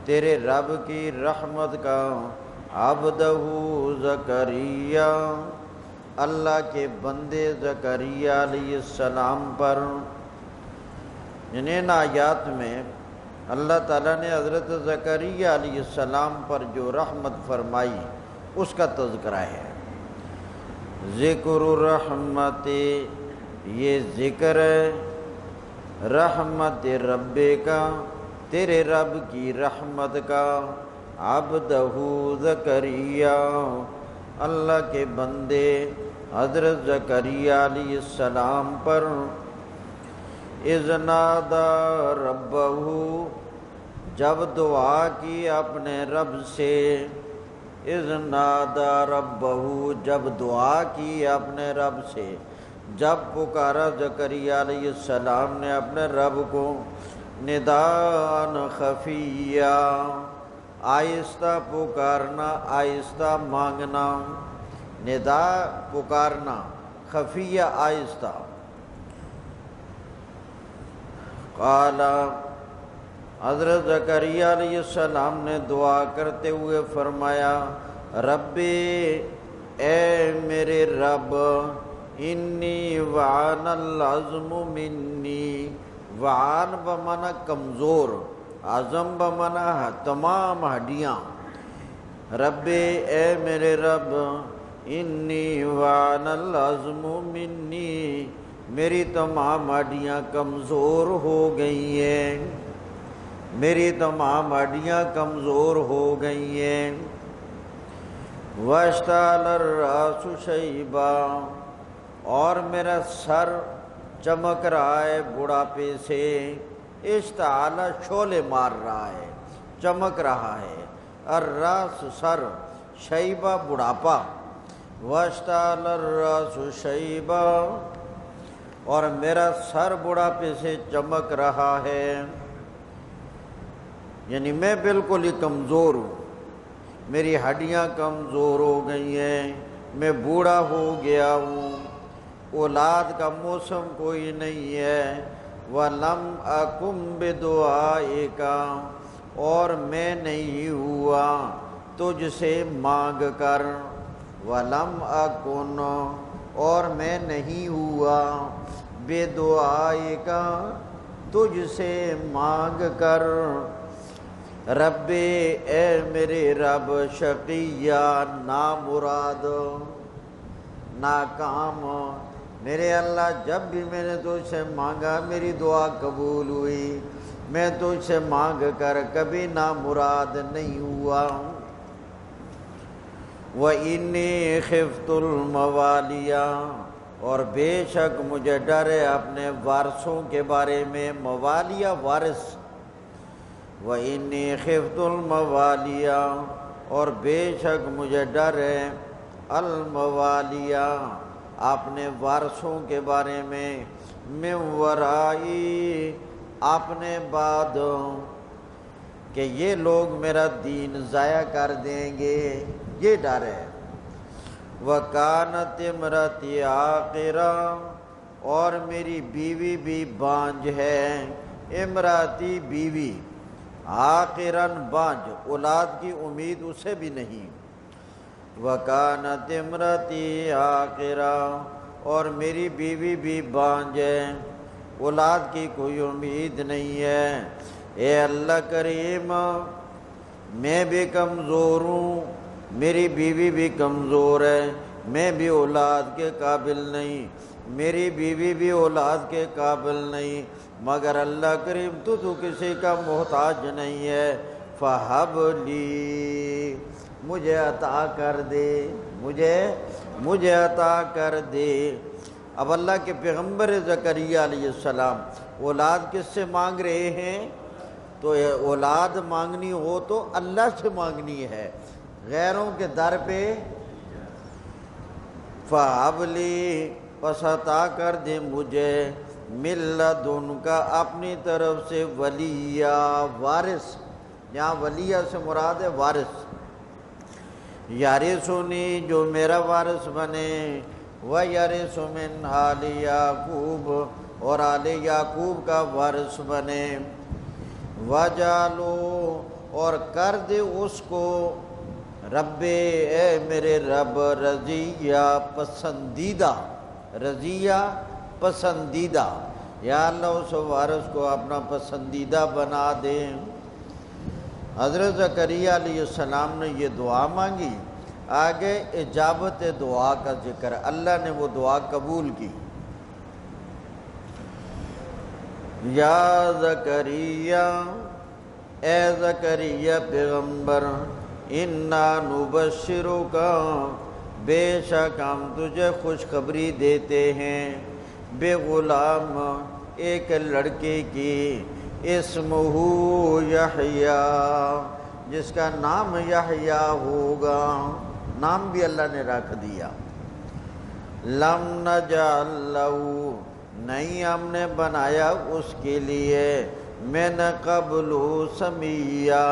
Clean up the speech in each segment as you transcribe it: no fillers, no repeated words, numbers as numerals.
تیرے رب کی رحمت کا عبدہ زکریا، اللہ کے بندے زکریا علیہ السلام پر۔ ان آیات میں اللہ تعالیٰ نے حضرت زکریا علیہ السلام پر جو رحمت فرمائی اس کا تذکرہ ہے۔ ذکر رحمت، یہ ذکر ہے رحمت رب کا، تیرے رب کی رحمت کا، عبدہ زکریا، اللہ کے بندے حضرت زکریا علیہ السلام پر۔ اذ نادى ربہ، جب دعا کی اپنے رب سے، اذ نادى ربہ، جب دعا کی اپنے رب سے، جب پکارا زکریا علیہ السلام نے اپنے رب کو، نداء خفیہ، آہستہ پکارنا، آہستہ مانگنا، نداء پکارنا، خفیہ آہستہ۔ قال، حضرت زکریا علیہ السلام نے دعا کرتے ہوئے فرمایا، ربی، اے میرے رب، انی وعن العظم منی، وعن بمعنی کمزور، عظم بمعنی تمام ہڈیاں۔ ربی، اے میرے رب، انی وعن العظم منی، میری تمام ہڈیاں کمزور ہو گئی ہیں، میری تمام ہڈیاں کمزور ہو گئی ہیں۔ واشتعل الراس شیبا، اور میرا سر چمک رہا ہے بڑھاپے سے، اشتعال شعلے مار رہا ہے، چمک رہا ہے، الراس سر، شیبہ بڑھاپا، واشتعل الراس شیبا، اور میرا سر بڑھاپے سے چمک رہا ہے، یعنی میں بالکل ہی کمزور ہوں، میری ہڈیاں کمزور ہو گئی ہیں، میں بوڑھا ہو گیا ہوں، اولاد کا موسم کوئی نہیں ہے۔ وَلَمْ أَكُمْ بِدُعَائِكَ، اور میں نہیں ہوا تجھ سے مانگ کر، وَلَمْ أَكُنْ، اور میں نہیں ہوا، بِدُعَائِكَ، تجھ سے مانگ کر، ربی، اے میرے رب، شقیہ، نامراد، ناکام، میرے اللہ، جب بھی میں نے تجھ سے مانگا میری دعا قبول ہوئی، میں تجھ سے مانگ کر کبھی نامراد نہیں ہوا۔ وَإِنِّي خِفْتُ الْمَوَالِيَ، اور بے شک مجھے ڈر ہے اپنے وارثوں کے بارے میں، موالیہ وارث۔ وَإِنِّي خِفْتُ الْمَوَالِيَ، اور بے شک مجھے ڈر ہے الموالیہ، اپنے وارثوں کے بارے میں، من ورائی، اپنے بعد، کہ یہ لوگ میرا دین ضائع کر دیں گے، یہ ڈر ہے۔ وَكَانَتِ امْرَأَتِي عَاقِرًا، اور میری بیوی بھی بانجھ ہے، امراتی بیوی، عاقراً بانجھ، اولاد کی امید اسے بھی نہیں۔ وَكَانَتِ امْرَأَتِي عَاقِرًا، اور میری بیوی بھی بانجھ ہے، اولاد کی کوئی امید نہیں ہے۔ اے اللہ کریم، میں بھی کمزور ہوں، میری بیوی بھی کمزور ہے، میں بھی اولاد کے قابل نہیں، میری بیوی بھی اولاد کے قابل نہیں، مگر اللہ کریم تو کسی کا محتاج نہیں ہے۔ فَحَبْ لِي، مجھے عطا کر دے، مجھے عطا کر دے۔ اب اللہ کے پیغمبر زکریا علیہ السلام اولاد کس سے مانگ رہے ہیں؟ تو اولاد مانگنی ہو تو اللہ سے مانگنی ہے، غیروں کے در پہ۔ فَحَبْ لِي، پس عطا کر دے مجھے، مِن لَدُنْکَ، اپنی طرف سے، ولیہ، وارث، یہاں ولیہ سے مراد ہے وارث، یارثنی، جو میرا وارث بنے، وَیَرِثُ مِنْ آلِ یعقوب، اور آل یعقوب کا وارث بنے، وَجَعَلُوا، اور کر دے اس کو رب اے میرے رب رضیہ پسندیدہ، رضیہ پسندیدہ، یا اللہ اس وارث کو اپنا پسندیدہ بنا دے۔ حضرت زکریا علیہ السلام نے یہ دعا مانگی، آگے اجابت دعا کا ذکر، اللہ نے وہ دعا قبول کی۔ یا زکریا، اے زکریا پیغمبر، انا نبشرک، بے شک ہم تجھے خوشخبری دیتے ہیں، بے غلام، ایک لڑکے کی، اسمہ یحییٰ، جس کا نام یحییٰ ہوگا، نام بھی اللہ نے رکھ دیا۔ لم نجعل لہ، نہیں ہم نے بنایا اس کے لیے، من قبل سمیہ،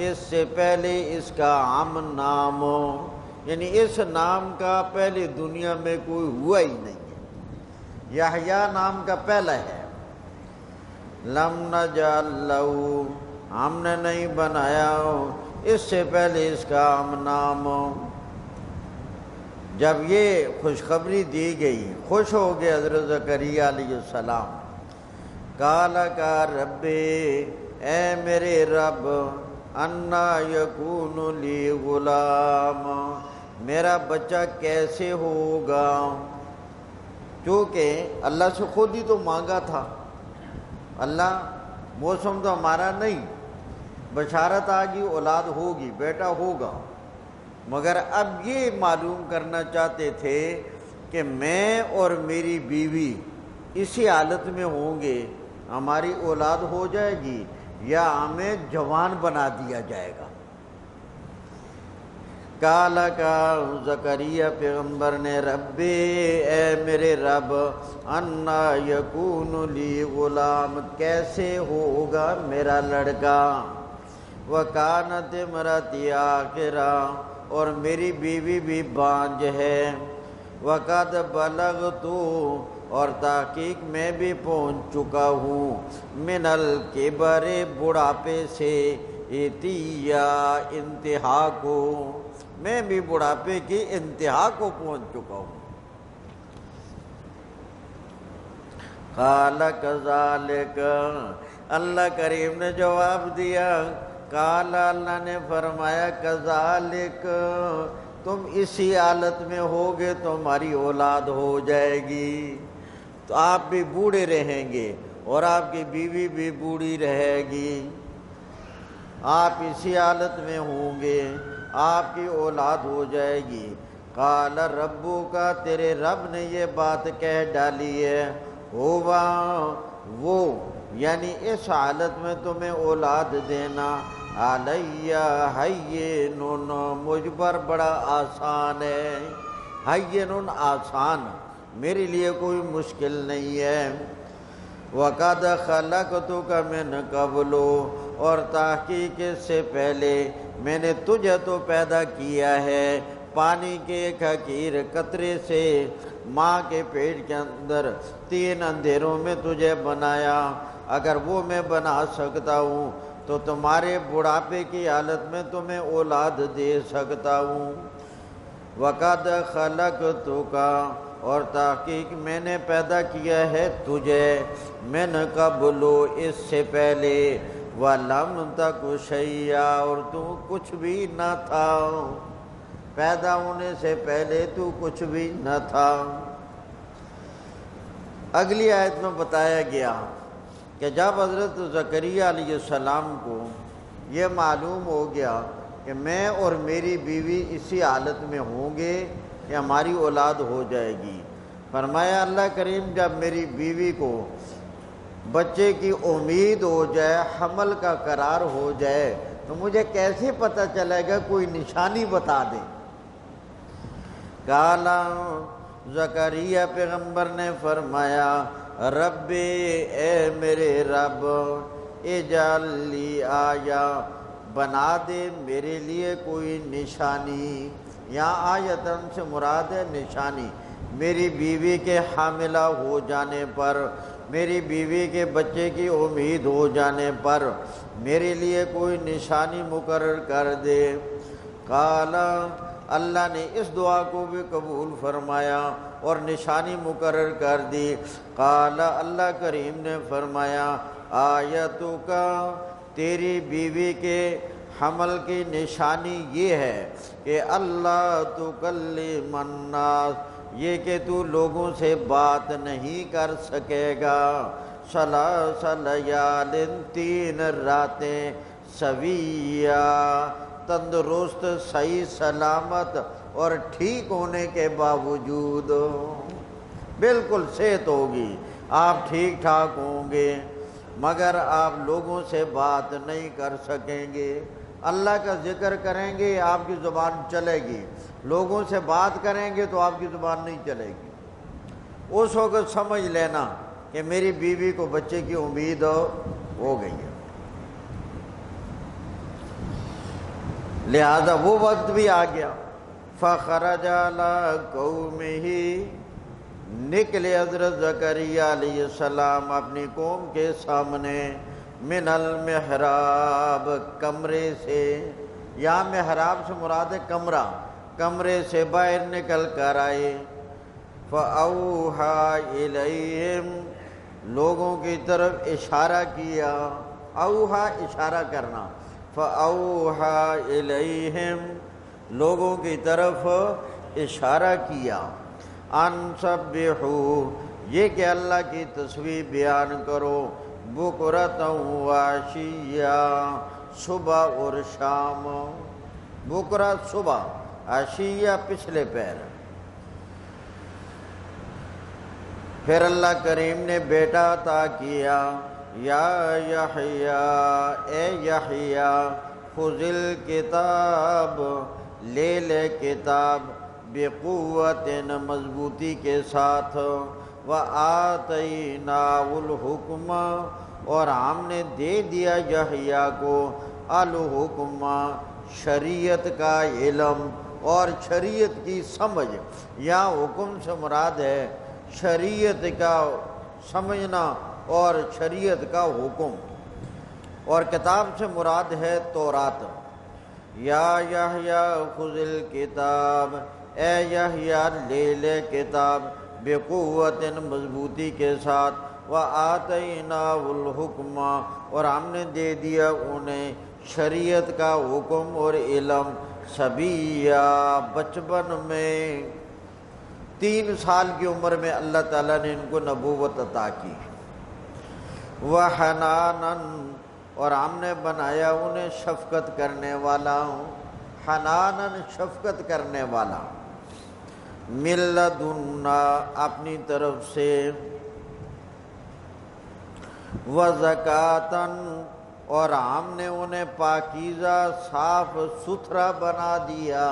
اس سے پہلے اس کا عام نام ہو، یعنی اس نام کا پہلے دنیا میں کوئی ہوا ہی نہیں ہے، یحییٰ نام کا پہلا ہے۔ لم نجعل لہ، ہم نے نہیں بنایا اس سے پہلے اس کا عام نام ہو۔ جب یہ خوشخبری دی گئی، خوش ہو گئے حضرت زکریا علیہ السلام۔ قال کا رب، اے میرے رب، انا یکون لی غلام، میرا بچہ کیسے ہوگا؟ چونکہ اللہ سے خود ہی تو مانگا تھا، اللہ موسم تو ہمارا نہیں، بشارت آگی اولاد ہوگی، بیٹا ہوگا، مگر اب یہ معلوم کرنا چاہتے تھے کہ میں اور میری بیوی اسی حالت میں ہوں گے، ہماری اولاد ہو جائے گی یا ہمیں جوان بنا دیا جائے گا۔ قال کا زکریا پیغمبر نے، رب اے میرے رب، انا یکون لی غلام، کیسے ہوگا میرا لڑکا، وکانت امراتی عاقرا، اور میری بیوی بھی بانجھ ہے، وقد بلغت، اور تحقیق میں بھی پہنچ چکا ہوں، من الکبر، بڑھاپے سے، عتیا، انتہا کو، میں بھی بڑھاپے کی انتہا کو پہنچ چکا ہوں۔ قال کذالک، اللہ کریم نے جواب دیا، قال، اللہ نے فرمایا، کذالک، تم اسی حالت میں ہوگے تو ہماری اولاد ہو جائے گی، تو آپ بھی بوڑھے رہیں گے اور آپ کی بیوی بھی بوڑھی رہے گی، آپ اسی حالت میں ہوں گے، آپ کی اولاد ہو جائے گی۔ قال ربک، تیرے رب نے یہ بات کہہ ڈالی ہے، ہوا، وہ، یعنی اس حالت میں تمہیں اولاد دینا، علیہ ہین، مجھ پر بڑا آسان ہے، ہین آسان، میرے لیے کوئی مشکل نہیں ہے۔ وقد خلقتک من قبل، اور تحقیق سے پہلے میں نے تجھے تو پیدا کیا ہے، پانی کے ایک حقیر قطرے سے، ماں کے پیٹ کے اندر 3 اندھیروں میں تجھے بنایا، اگر وہ میں بنا سکتا ہوں تو تمہارے بڑھاپے کی حالت میں تمہیں اولاد دے سکتا ہوں۔ وقد خلقتک، اور تحقیق میں نے پیدا کیا ہے تجھے، من قبل، اس سے پہلے، وَلَمْ تَكُ شَيْئًا، اور تو کچھ بھی نہ تھا، پیدا ہونے سے پہلے تو کچھ بھی نہ تھا۔ اگلی آیت میں بتایا گیا کہ جب حضرت زکریا علیہ السلام کو یہ معلوم ہو گیا کہ میں اور میری بیوی اسی حالت میں ہوں گے کہ ہماری اولاد ہو جائے گی، فرمایا اللہ کریم جب میری بیوی کو بچے کی امید ہو جائے، حمل کا قرار ہو جائے، تو مجھے کیسے پتہ چلے گا، کوئی نشانی بتا دے۔ قال، زکریا پیغمبر نے فرمایا، رب اے میرے رب، اجعل لی آیا، بنا دے میرے لیے کوئی نشانی، یہاں آیتن سے مراد ہے نشانی، میری بیوی کے حاملہ ہو جانے پر میری بیوی کے بچے کی امید ہو جانے پر میرے لیے کوئی نشانی مقرر کر دے۔ قال اللہ نے اس دعا کو بھی قبول فرمایا اور نشانی مقرر کر دی۔ قال اللہ کریم نے فرمایا آیتو کا، تیری بیوی کے حمل کی نشانی یہ ہے کہ اللہ تکلم الناس، یہ کہ تو لوگوں سے بات نہیں کر سکے گا، ثلاث لیال، 3 راتیں سویہ، تندرست صحیح سلامت اور ٹھیک ہونے کے باوجود، بالکل صحت ہوگی، آپ ٹھیک ٹھاک ہوں گے، مگر آپ لوگوں سے بات نہیں کر سکیں گے۔ اللہ کا ذکر کریں گے آپ کی زبان چلے گی، لوگوں سے بات کریں گے تو آپ کی زبان نہیں چلے گی۔ اس وقت سمجھ لینا کہ میری بیوی کو بچے کی امید ہو گئی ہے۔ لہذا وہ وقت بھی آ گیا۔ فخرج علی قومہ، نکلے حضرت زکریہ علیہ السلام اپنی قوم کے سامنے، من المحراب، کمرے سے، یہاں محراب سے مراد ہے کمرہ، کمرے سے باہر نکل کر آئے۔ فَأَوْحَى إِلَيْهِمْ، لوگوں کی طرف اشارہ کیا، اوحا اشارہ کرنا، فَأَوْحَى إِلَيْهِمْ، لوگوں کی طرف اشارہ کیا، ان سبحوا، یہ کہ اللہ کی تسبیح بیان کرو، بکرۃ وعشیہ، صبح اور شام، بکرہ صبح، عشیہ پچھلے پہر۔ پھر اللہ کریم نے بیٹا عطا کیا، یا یحییٰ، اے یحییٰ، خذ الکتاب، لے لے کتاب، بقوت، مضبوطی کے ساتھ، وآتیناہ الحکم، اور ہم نے دے دیا یحییٰ کو الحکم، شریعت کا علم اور شریعت کی سمجھ۔ یہاں حکم سے مراد ہے شریعت کا سمجھنا اور شریعت کا حکم، اور کتاب سے مراد ہے تورات۔ یا یحییٰ خذ الکتاب، اے یحییٰ لے لے کتاب، بقوت، مضبوطی کے ساتھ، وآتیناہ الحکم، اور ہم نے دے دیا انہیں شریعت کا حکم اور علم، صبیہ، بچپن میں، 3 سال کی عمر میں اللہ تعالیٰ نے ان کو نبوت عطا کی۔ وحناناً، اور ہم نے بنایا انہیں شفقت کرنے والا، حناناً شفقت کرنے والا، من لدنا، اپنی طرف سے، وزکاتاً، اور ہم نے انہیں پاکیزہ صاف ستھرا بنا دیا،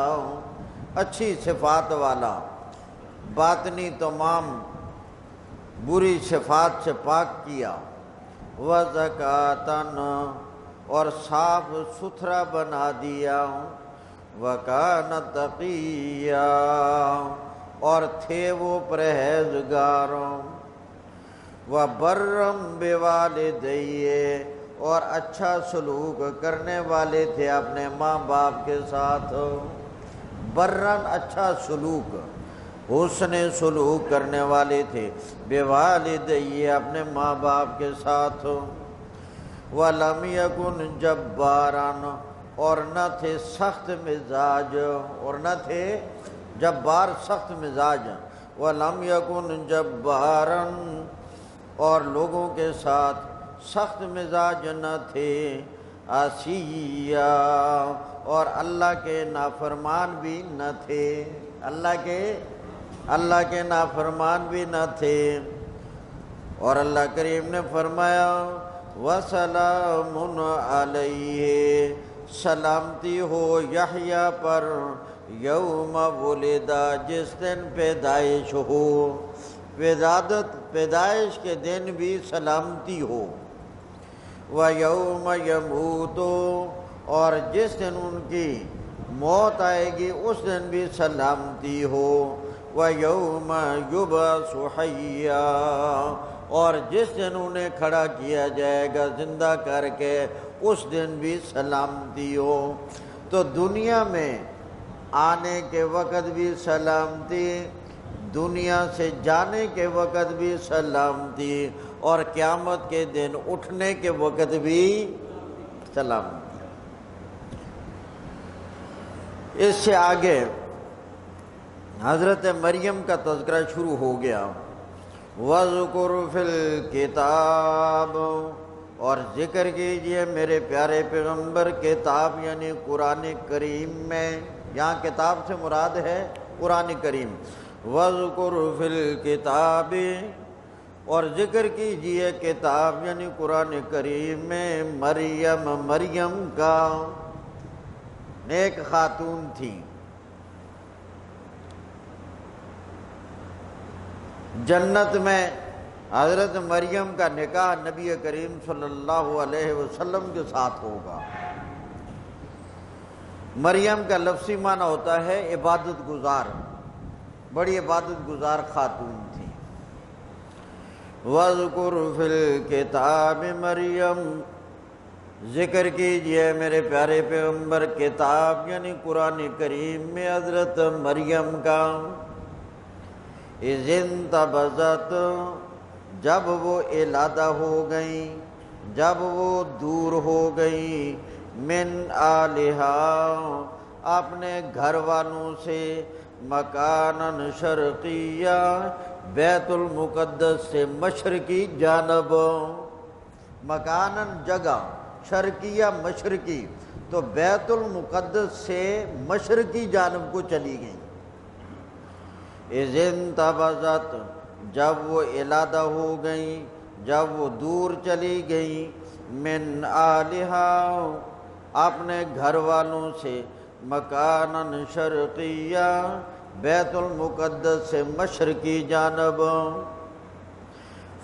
اچھی صفات والا، باطنی تمام بری صفات سے پاک کیا، وزکاتاً، اور صاف ستھرا بنا دیا، وکان تقیّا، اور تھے وہ پرہیزگاروں، وبرم بوالدیہ، اور اچھا سلوک کرنے والے تھے اپنے ماں باپ کے ساتھ، برن اچھا سلوک، حسن سلوک کرنے والے تھے، بوالدیہ اپنے ماں باپ کے ساتھ، وَلَمْ يَكُنْ جَبَّارًا، اور نہ تھے سخت مزاج، اور نہ تھے جبار سخت مزاج، وَلَمْ يَكُنْ جَبَّارًا، اور لوگوں کے ساتھ سخت مزاج نہ تھے، عصیّا، اور اللہ کے نافرمان بھی نہ تھے، اللہ کے نافرمان بھی نہ تھے۔ اور اللہ کریم نے فرمایا وَسَلَامٌ عَلَيْهِ، سلامتی ہو یحییٰ پر، یوم ولدا، جس دن پیدائش ہو، پیدائش کے دن بھی سلامتی ہو، وَيَوْمَ يَمُوتُ، اور جس دن ان کی موت آئے گی اس دن بھی سلامتی ہو، وَيَوْمَ يُبْعَثُ حَيًّا، اور جس دن انہیں کھڑا کیا جائے گا زندہ کر کے اس دن بھی سلامتی ہو۔ تو دنیا میں آنے کے وقت بھی سلامتی، دنیا سے جانے کے وقت بھی سلامتی، اور قیامت کے دن اٹھنے کے وقت بھی سلامتی۔ اس سے آگے حضرت مریم کا تذکرہ شروع ہو گیا۔ وَاذْكُرْ فِي الْكِتَابِ، اور ذکر کیجئے میرے پیارے پیغمبر کتاب یعنی قرآن کریم میں، یہاں کتاب سے مراد ہے قرآن کریم۔ وَاذْكُرْ فِي الْكِتَابِ، اور ذکر کیجئے کتاب یعنی قرآن کریم میں مریم کا، نیک خاتون تھی، جنت میں حضرت مریم کا نکاح نبی کریم صلی اللہ علیہ وسلم کے ساتھ ہوگا۔ مریم کا لفظی معنی ہوتا ہے عبادت گزار، بڑی عبادت گزار خاتون تھی۔ وَاذْكُرْ فِي الْكِتَابِ مریم، ذکر کیجئے میرے پیارے پیغمبر کتاب یعنی قرآن کریم میں حضرت مریم کا۔ اِذِ انتبذت، جب وہ علادہ ہو گئیں، جب وہ دور ہو گئیں، من آلہا، اپنے گھر والوں سے، مکاناً شرقیہ، بیت المقدس سے مشرقی جانب، مکاناً جگہ، شرقیہ مشرقی، تو بیت المقدس سے مشرقی جانب کو چلی گئیں۔ اِذِ انتبذت، جب وہ علادہ ہو گئیں، جب وہ دور چلی گئیں، من آلہا، اپنے گھر والوں سے، مکاناً شرقیہ، بیت المقدس سے مشرقی جانب،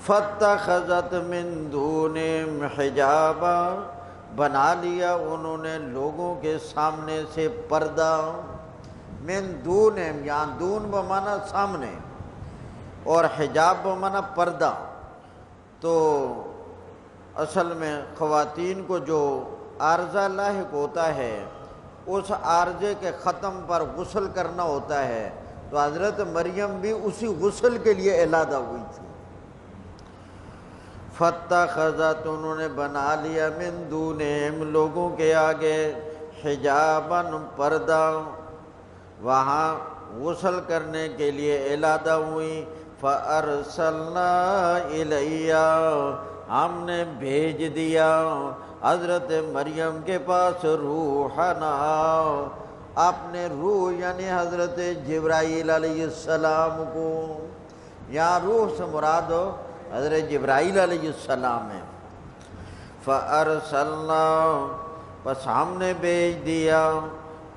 فاتخذت من دونہم حجابا، بنا لیا انہوں نے لوگوں کے سامنے سے پردہ، من دونہم، یہاں دون بمعنی سامنے اور حجاب بمعنی پردہ۔ تو اصل میں خواتین کو جو عارضہ لاحق ہوتا ہے اس عارضے کے ختم پر غسل کرنا ہوتا ہے، تو حضرت مریم بھی اسی غسل کے لیے علادہ ہوئی تھی۔ فاتخذت، انہوں نے بنا لیا، من دونہم، لوگوں کے آگے، حجاباً، پردہ، وہاں غسل کرنے کے لیے علادہ ہوئی۔ فَأَرْسَلْنَا إِلَيْهَا، ہم نے بھیج دیا حضرت مریم کے پاس روحنا، اپنے روح یعنی حضرت جبرائیل علیہ السلام کو، یہاں روح سے مراد حضرت جبرائیل علیہ السلام ہے۔ فَأَرْسَلْنَا، پس ہم نے بھیج دیا،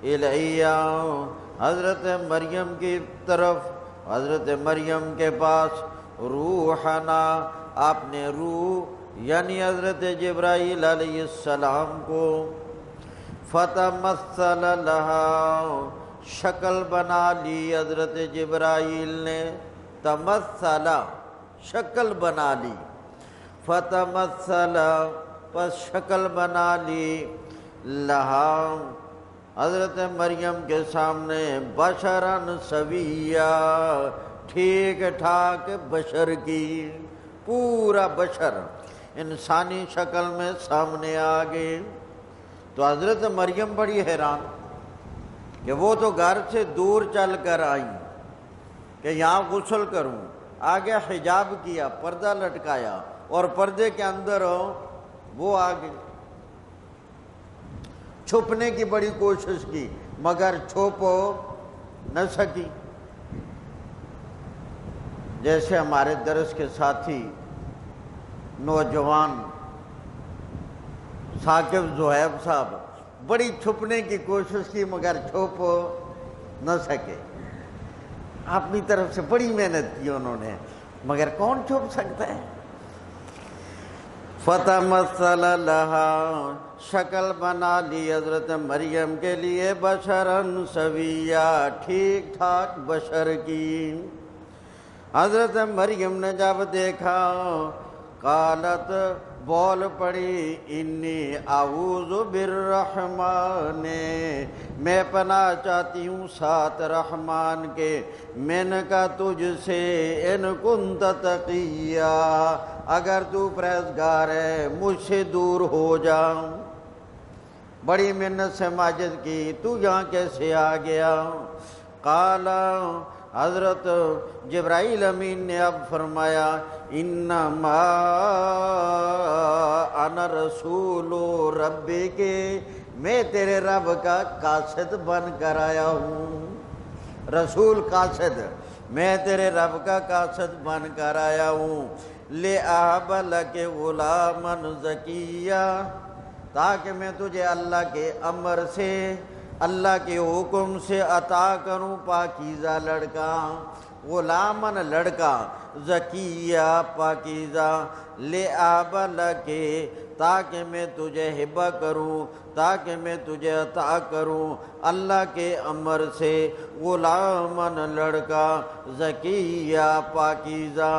إِلَيْهَا، حضرت مریم کی طرف، حضرت مریم کے پاس، روحنا، اپنے روح یعنی حضرت جبرائیل علیہ السلام کو۔ فتمثل لہا، شکل بنا لی حضرت جبرائیل نے، تمثل، شکل بنا لی، فتمثل، پس شکل بنا لی، لہا، حضرت مریم کے سامنے، بشراً سویہ، ٹھیک ٹھاک بشر کی، پورا بشر انسانی شکل میں سامنے آ گئے۔ تو حضرت مریم بڑی حیران کہ وہ تو گھر سے دور چل کر آئیں کہ یہاں غسل کروں، آگے حجاب کیا، پردہ لٹکایا، اور پردے کے اندر وہ آگے چھپنے کی بڑی کوشش کی مگر چھپ نہ سکی۔ جیسے ہمارے درس کے ساتھی نوجوان ثاقب زہیب صاحب بڑی چھپنے کی کوشش کی مگر چھپ نہ سکے، اپنی طرف سے بڑی محنت کی انہوں نے، مگر کون چھپ سکتا ہے۔ فتمثل لہا، شکل بنا لی حضرت مریم کے لیے، بشراً سویہ، ٹھیک ٹھاک بشر کی۔ حضرت مریم نے جب دیکھا قالت بول پڑی انی اعوذ بالرحمن، میں پناہ چاہتی ہوں ساتھ رحمان کے، من کا تجھ سے ان کنت تقیا، اگر تو پرہیزگار ہے مجھ سے دور ہو جاؤں۔ بڑی منت سے ماجد کی، تو یہاں کیسے آ گیا؟ قال حضرت جبرائیل امین نے اب فرمایا انما انا رسول ربی کے، میں تیرے رب کا قاصد بن کر آیا ہوں، رسول قاصد، میں تیرے رب کا قاصد بن کر آیا ہوں، لِأَهَبَ لَكَ غُلَامًا زَكِيًّا، تاکہ میں تجھے اللہ کے امر سے، اللہ کے حکم سے عطا کروں پاکیزہ لڑکا، غلامن لڑکا، زکیہ پاکیزہ، لِأَهَبَ لَكَ، تاکہ میں تجھے ہبہ کروں، تاکہ میں تجھے عطا کروں اللہ کے امر سے غلامن لڑکا، زکیہ پاکیزہ۔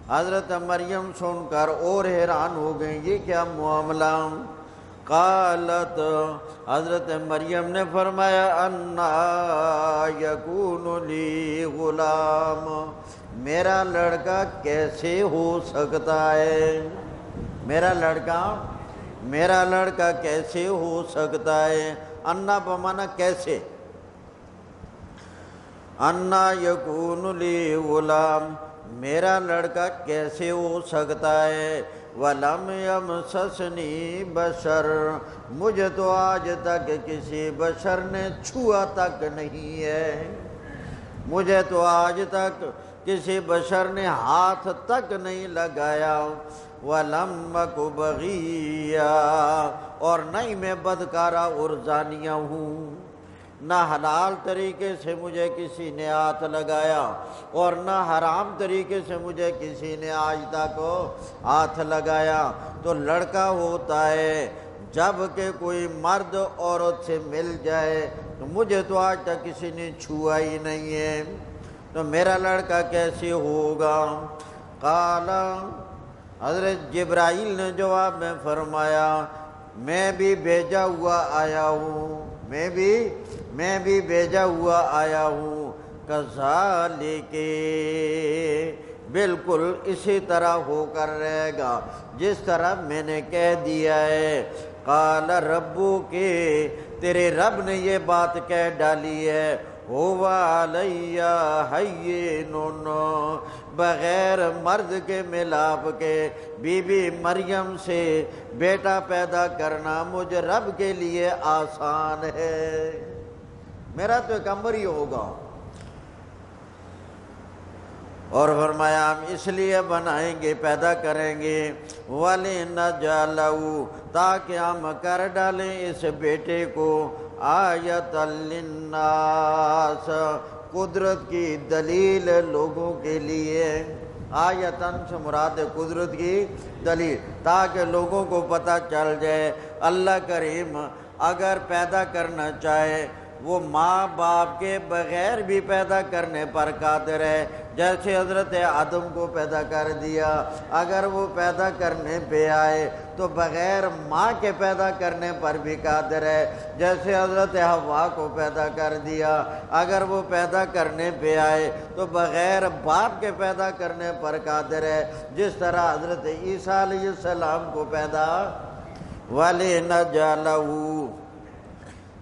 حضرت مریم سن کر اور حیران ہو گئیں، یہ کیا معاملہ؟ قالت، حضرت مریم نے فرمایا انا یکون لی غلام، میرا لڑکا کیسے ہو سکتا ہے؟ میرا لڑکا کیسے ہو سکتا ہے؟ انا بمانا کیسے، انا یکون لی غلام، میرا لڑکا کیسے ہو سکتا ہے؟ وَلَمْ يَمْسَسْنِي بَشَرٌ، مجھے تو آج تک کسی بشر نے چھوا تک نہیں ہے، مجھے تو آج تک کسی بشر نے ہاتھ تک نہیں لگایا، وَلَمْ أَكُ بَغِيًّا، اور نہیں میں بدکارہ اور زانیہ ہوں، نہ حلال طریقے سے مجھے کسی نے ہاتھ لگایا اور نہ حرام طریقے سے مجھے کسی نے آج تک ہاتھ لگایا۔ تو لڑکا ہوتا ہے جب کہ کوئی مرد عورت سے مل جائے، تو مجھے تو آج تک کسی نے چھوا ہی نہیں ہے، تو میرا لڑکا کیسے ہوگا؟ قال، حضرت جبرائیل نے جواب میں فرمایا میں بھی بھیجا ہوا آیا ہوں، میں بھی بھیجا ہوا آیا ہوں، کذالک، بالکل اسی طرح ہو کر رہے گا جس طرح میں نے کہہ دیا ہے۔ قال ربو کے، تیرے رب نے یہ بات کہہ ڈالی ہے، هو علی ہین، بغیر مرد کے ملاپ کے بی بی مریم سے بیٹا پیدا کرنا مجھ رب کے لیے آسان ہے، میرا تو ایک امر ہی ہوگا۔ اور فرمایا ہم اس لیے بنائیں گے، پیدا کریں گے، وَلِنَجْعَلَهُ، تاکہ ہم کر ڈالیں اس بیٹے کو آیَةً لِلنَّاسِ، قدرت کی دلیل لوگوں کے لیے۔ آیتاً سے مراد ہے قدرت کی دلیل، تاکہ لوگوں کو پتہ چل جائے اللہ کریم اگر پیدا کرنا چاہے وہ ماں باپ کے بغیر بھی پیدا کرنے پر قادر ہے، جیسے حضرت آدم کو پیدا کر دیا، اگر وہ پیدا کرنے پہ آئے تو بغیر ماں کے پیدا کرنے پر بھی قادر ہے، جیسے حضرت حوا کو پیدا کر دیا، اگر وہ پیدا کرنے پہ آئے تو بغیر باپ کے پیدا کرنے پر قادر ہے، جس طرح حضرت عیسیٰ علیہ السلام کو پیدا وَلِنَجْعَلَهُ،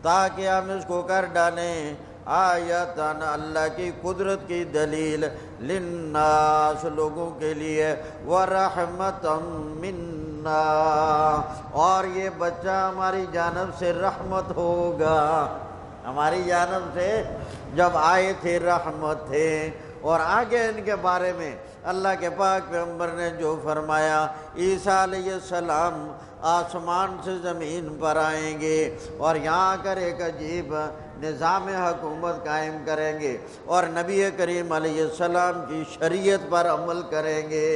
تاکہ ہم اس کو کر ڈالیں آیتاً، اللہ کی قدرت کی دلیل، للناس، لوگوں کے لیے، وَرَحْمَةً مِنَّا، اور یہ بچہ ہماری جانب سے رحمت ہوگا، ہماری جانب سے جب آئے تھے رحمت تھے۔ اور آگے ان کے بارے میں اللہ کے پاک پیغمبر نے جو فرمایا، عیسیٰ علیہ السلام آسمان سے زمین پر آئیں گے اور یہاں کر ایک عجیب نظام حکومت قائم کریں گے اور نبی کریم علیہ السلام کی شریعت پر عمل کریں گے،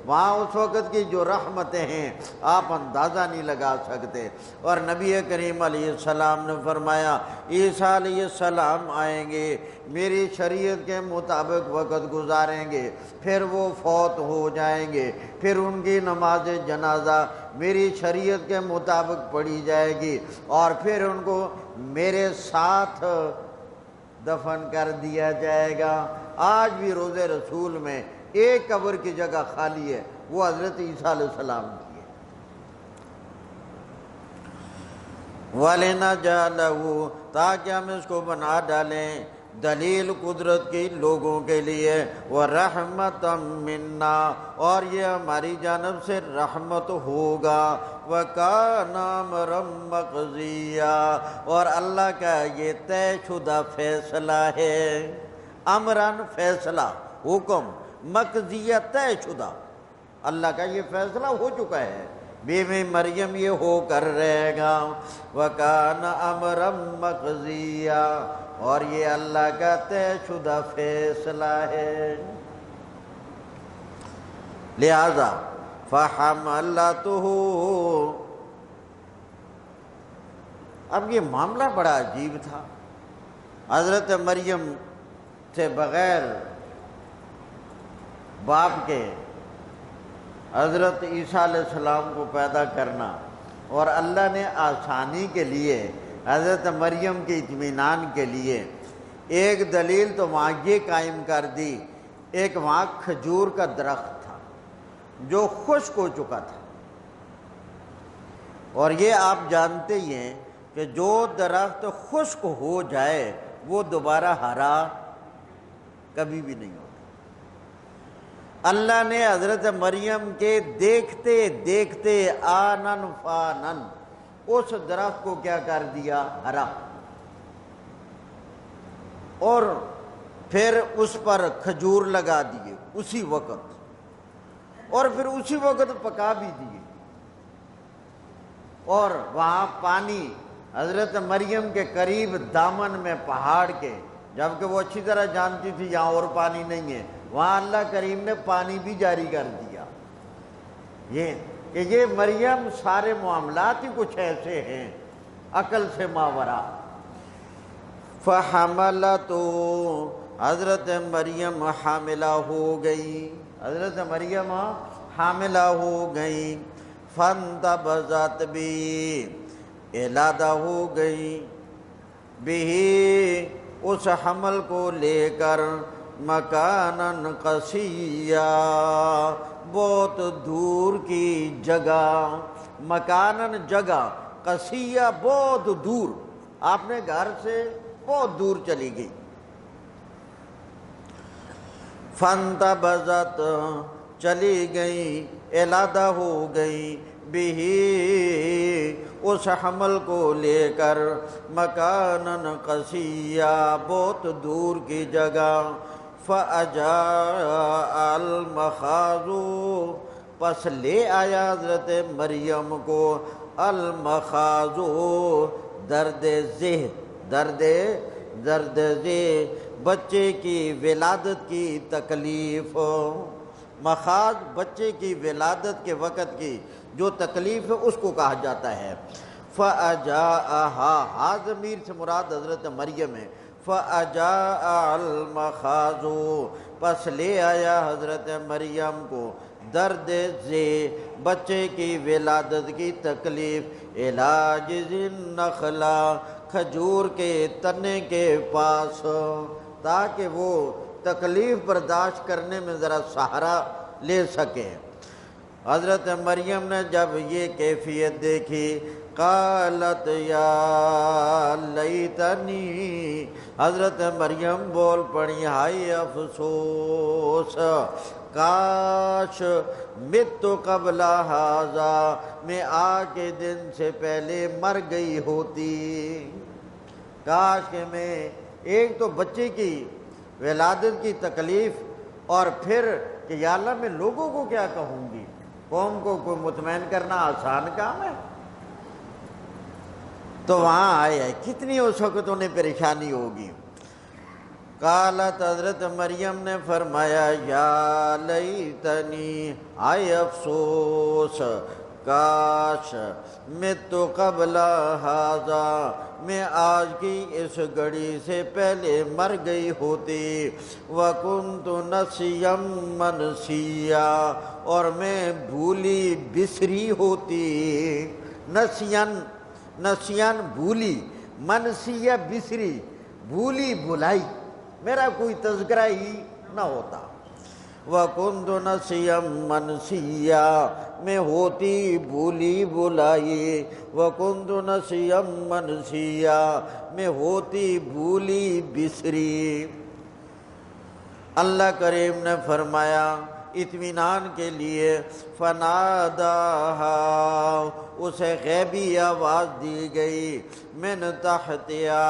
وہاں اس وقت کی جو رحمتیں ہیں آپ اندازہ نہیں لگا سکتے۔ اور نبی کریم علیہ السلام نے فرمایا عیسیٰ علیہ السلام آئیں گے، میری شریعت کے مطابق وقت گزاریں گے، پھر وہ فوت ہو جائیں گے، پھر ان کی نماز جنازہ میری شریعت کے مطابق پڑھی جائے گی، اور پھر ان کو میرے ساتھ دفن کر دیا جائے گا۔ آج بھی روضہ رسول میں ایک قبر کی جگہ خالی ہے، وہ حضرت عیسیٰ علیہ السلام کی ہے۔ وَلِنَجْعَلَهُ، تاکہ ہم اس کو بنا ڈالیں دلیل قدرت کی لوگوں کے لیے، وَرَحْمَةً مِنَّا، اور یہ ہماری جانب سے رحمت ہوگا، وَكَانَ أَمْرًا مَقْضِيًّا، اور اللہ کا یہ طے شدہ فیصلہ ہے۔ امراً فیصلہ، حکم، مقضیہ طے شدہ، اللہ کا یہ فیصلہ ہو چکا ہے، بی بی مریم یہ ہو کر رہے گا۔ وَكَانَ أَمْرًا مَقْضِيًّا، اور یہ اللہ کا طے شدہ فیصلہ ہے۔ لہذا فَحَمَلَتْهُ، اب یہ معاملہ بڑا عجیب تھا، حضرت مریم سے بغیر باپ کے حضرت عیسیٰ علیہ السلام کو پیدا کرنا، اور اللہ نے آسانی کے لیے حضرت مریم کے اطمینان کے لیے ایک دلیل تو وہاں یہ قائم کر دی، ایک وہاں کھجور کا درخت تھا جو خشک ہو چکا تھا، اور یہ آپ جانتے ہی ہیں کہ جو درخت خشک ہو جائے وہ دوبارہ ہرا کبھی بھی نہیں ہوتا۔ اللہ نے حضرت مریم کے دیکھتے دیکھتے آنن فانن اس درخت کو کیا کر دیا؟ ہرا، اور پھر اس پر کھجور لگا دیے اسی وقت، اور پھر اسی وقت پکا بھی دیے، اور وہاں پانی حضرت مریم کے قریب دامن میں پہاڑ کے، جبکہ وہ اچھی طرح جانتی تھی یہاں اور پانی نہیں ہے، وہاں اللہ کریم نے پانی بھی جاری کر دیا۔ یہ کہ یہ مریم سارے معاملات ہی کچھ ایسے ہیں عقل سے ماورا۔ فَحَمَلَتُهُ، حضرت مریم حاملہ ہو گئی، حضرت مریم حاملہ ہو گئی، فَانْتَبَذَتْ بِهِ، علادہ ہو گئی، بِهِ، اس حمل کو لے کر، مکاناً قصیّا، بہت دور کی جگہ، مکاناً جگہ، قصیّا بہت دور، آپ نے گھر سے بہت دور چلی گئی۔ فَانْتَبَذَتْ، چلی گئی، علادہ ہو گئی، بِهِ، اس حمل کو لے کر، مکاناً قصیّا، بہت دور کی جگہ، فَأَجَاءَ الْمَخَاضُ، پس لے آیا حضرت مریم کو المخاض، درد ذہ، درد ذہ، بچے کی ولادت کی تکلیف، مخاض بچے کی ولادت کے وقت کی جو تکلیف ہے اس کو کہا جاتا ہے۔ فَأَجَاءَهَا، ہا ضمیر سے مراد حضرت مریم ہے۔ فَأَجَاءَ الْمَخَاضُ، پس لے آیا حضرت مریم کو درد ذہ، بچے کی ولادت کی تکلیف، إِلَىٰ جِذْعِ النَّخْلَةِ، کھجور کے تنے کے پاس، تاکہ وہ تکلیف برداشت کرنے میں ذرا سہارا لے سکے۔ حضرت مریم نے جب یہ کیفیت دیکھی، قالت یا لیتنی، حضرت مریم بول پڑی ہائے افسوس، کاش مت قبل ھذا، میں آج کے دن سے پہلے مر گئی ہوتی، کاش کہ میں ایک تو بچے کی ولادت کی تکلیف، اور پھر کہ یا اللہ میں لوگوں کو کیا کہوں گی، قوم کو کوئی مطمئن کرنا آسان کام ہے، تو وہاں آئے، کتنی اس وقت انہیں پریشانی ہوگی۔ قالت، حضرت مریم نے فرمایا، یا لیتنی، آئے افسوس، کاش مت قبل ھذا، میں آج کی اس گھڑی سے پہلے مر گئی ہوتی، وکنت نسیا منسیا، اور میں بھولی بسری ہوتی۔ نسیان بھولی، منسیہ بسری، بھولی بھلائی، میرا کوئی تذکرہ ہی نہ ہوتا۔ وَكُنْتُ نَسِيًّا مَنْسِيًّا، میں ہوتی بھولی بھلائی، وَكُنْتُ نَسِيًّا مَنْسِيًّا، میں ہوتی بھولی بسری۔ اللہ کریم نے فرمایا اطمینان کے لیے، فناداہا، اسے غیبی آواز دی گئی، من تحتہا،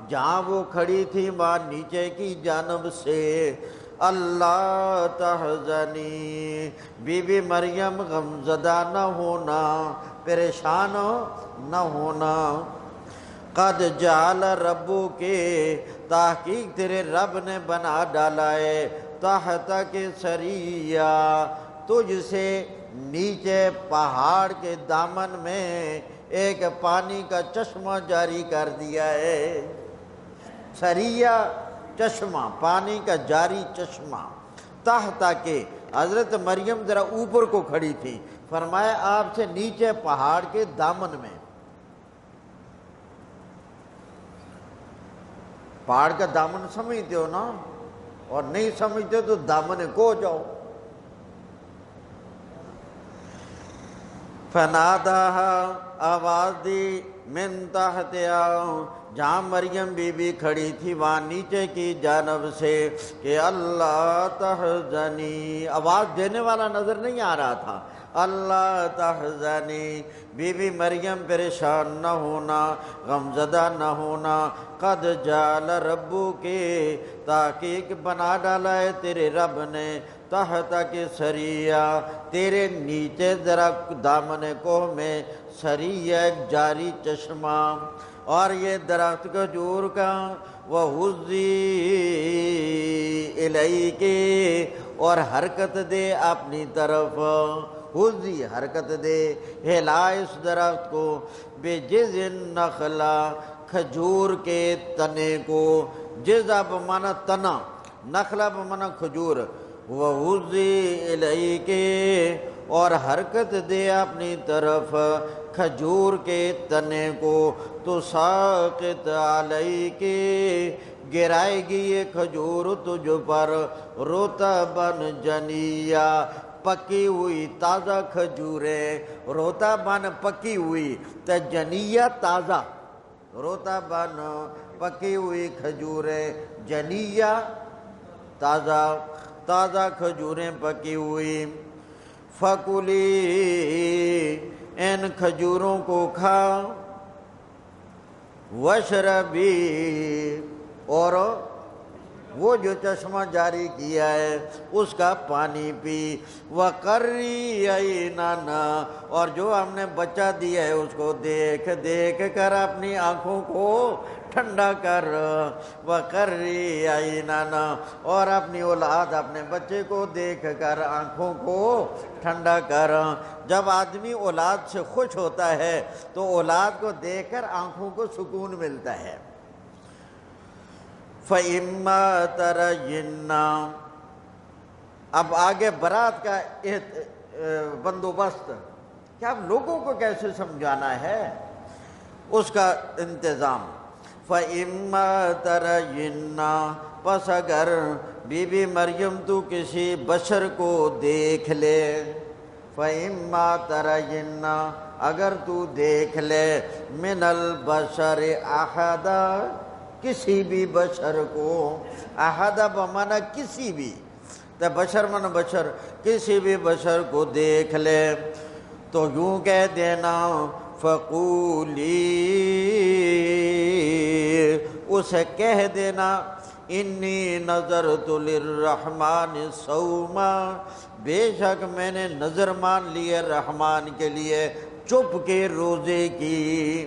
جہاں وہ کھڑی تھی وہاں نیچے کی جانب سے، اللہ تحزنی، بی بی مریم غمزدہ نہ ہونا، پریشان نہ ہونا، قد جعل ربو کے، تحقیق تیرے رب نے بنا ڈالا ہے، تحت کے سریہ، تجھ سے نیچے پہاڑ کے دامن میں ایک پانی کا چشمہ جاری کر دیا ہے۔ سریہ چشمہ، پانی کا جاری چشمہ، تحت کے، حضرت مریم ذرا اوپر کو کھڑی تھی، فرمایا آپ سے نیچے پہاڑ کے دامن میں۔ پہاڑ کا دامن سمجھتے ہو نا، اور نہیں سمجھتے تو دامن کو جاؤ۔ فناداہا، آواز دی، من تحتہا، جہاں مریم بی بی کھڑی تھی وہاں نیچے کی جانب سے، کہ اللہ تحزنی، آواز دینے والا نظر نہیں آ رہا تھا، اللہ تحزنی، بی بی مریم پریشان نہ ہونا، غمزدہ نہ ہونا، قد جعل ربو کے، تحقیق بنا ڈالا ہے تیرے رب نے، تحت کے سریہ، تیرے نیچے ذرا دامن کوہ میں، سریہ ایک جاری چشمہ، اور یہ درخت کھجور کا، وَهُزِّي إِلَيْكِ، اور حرکت دے اپنی طرف، ہزی حرکت دے، ہلا اس درخت کو، بِجِذِ النَّخْلَةِ، کھجور کے تنے کو، جزع بمعنی تنا، نخلہ بمعنی کھجور، وَهُزِّي إِلَيْكِ، اور حرکت دے اپنی طرف کھجور کے تنے کو، تُسَاقِطْ عَلَيْكِ، گرائے گی یہ کھجور تجھ پر، رُطَبًا جَنِيًّا، پکی ہوئی تازہ کھجوریں، رُطَبًا پکی ہوئی، جنیہ تازہ، رُطَبًا پکی ہوئی کھجوریں، جنیہ تازہ، تازہ کھجوریں پکی ہوئی، فَكُلِي، ان کھجوروں کو کھا، وَاشْرَبِي، اور وہ جو چشمہ جاری کیا ہے اس کا پانی پی، وَقَرِّي عَيْنًا، اور جو ہم نے بچہ دیا ہے اس کو دیکھ دیکھ کر اپنی آنکھوں کو ٹھنڈا کر، وَقَرِّي عَيْنًا، اور اپنی اولاد، اپنے بچے کو دیکھ کر آنکھوں کو ٹھنڈا کر۔ جب آدمی اولاد سے خوش ہوتا ہے تو اولاد کو دیکھ کر آنکھوں کو سکون ملتا ہے۔ فَإِمَّا تَرَيِنَّ، اب آگے برات کا بندوبست، کہ اب لوگوں کو کیسے سمجھانا ہے اس کا انتظام۔ فَإِمَّا تَرَيِنَّ، پس اگر بی بی مریم تو کسی بشر کو دیکھ لے، فَإِمَّا تَرَيِنَّ، اگر تو دیکھ لے، مِنَ الْبَشَرِ أَحَدًا، کسی بھی بشر کو، احد بمعنی کسی بھی، تو بشر من بشر، کسی بھی بشر کو دیکھ لے تو یوں کہہ دینا، فقولی، اسے کہہ دینا، انی نظرت للرحمن صوما، بے شک میں نے نظر مان لی ہے رحمان کے لیے چپ کے روزے کی،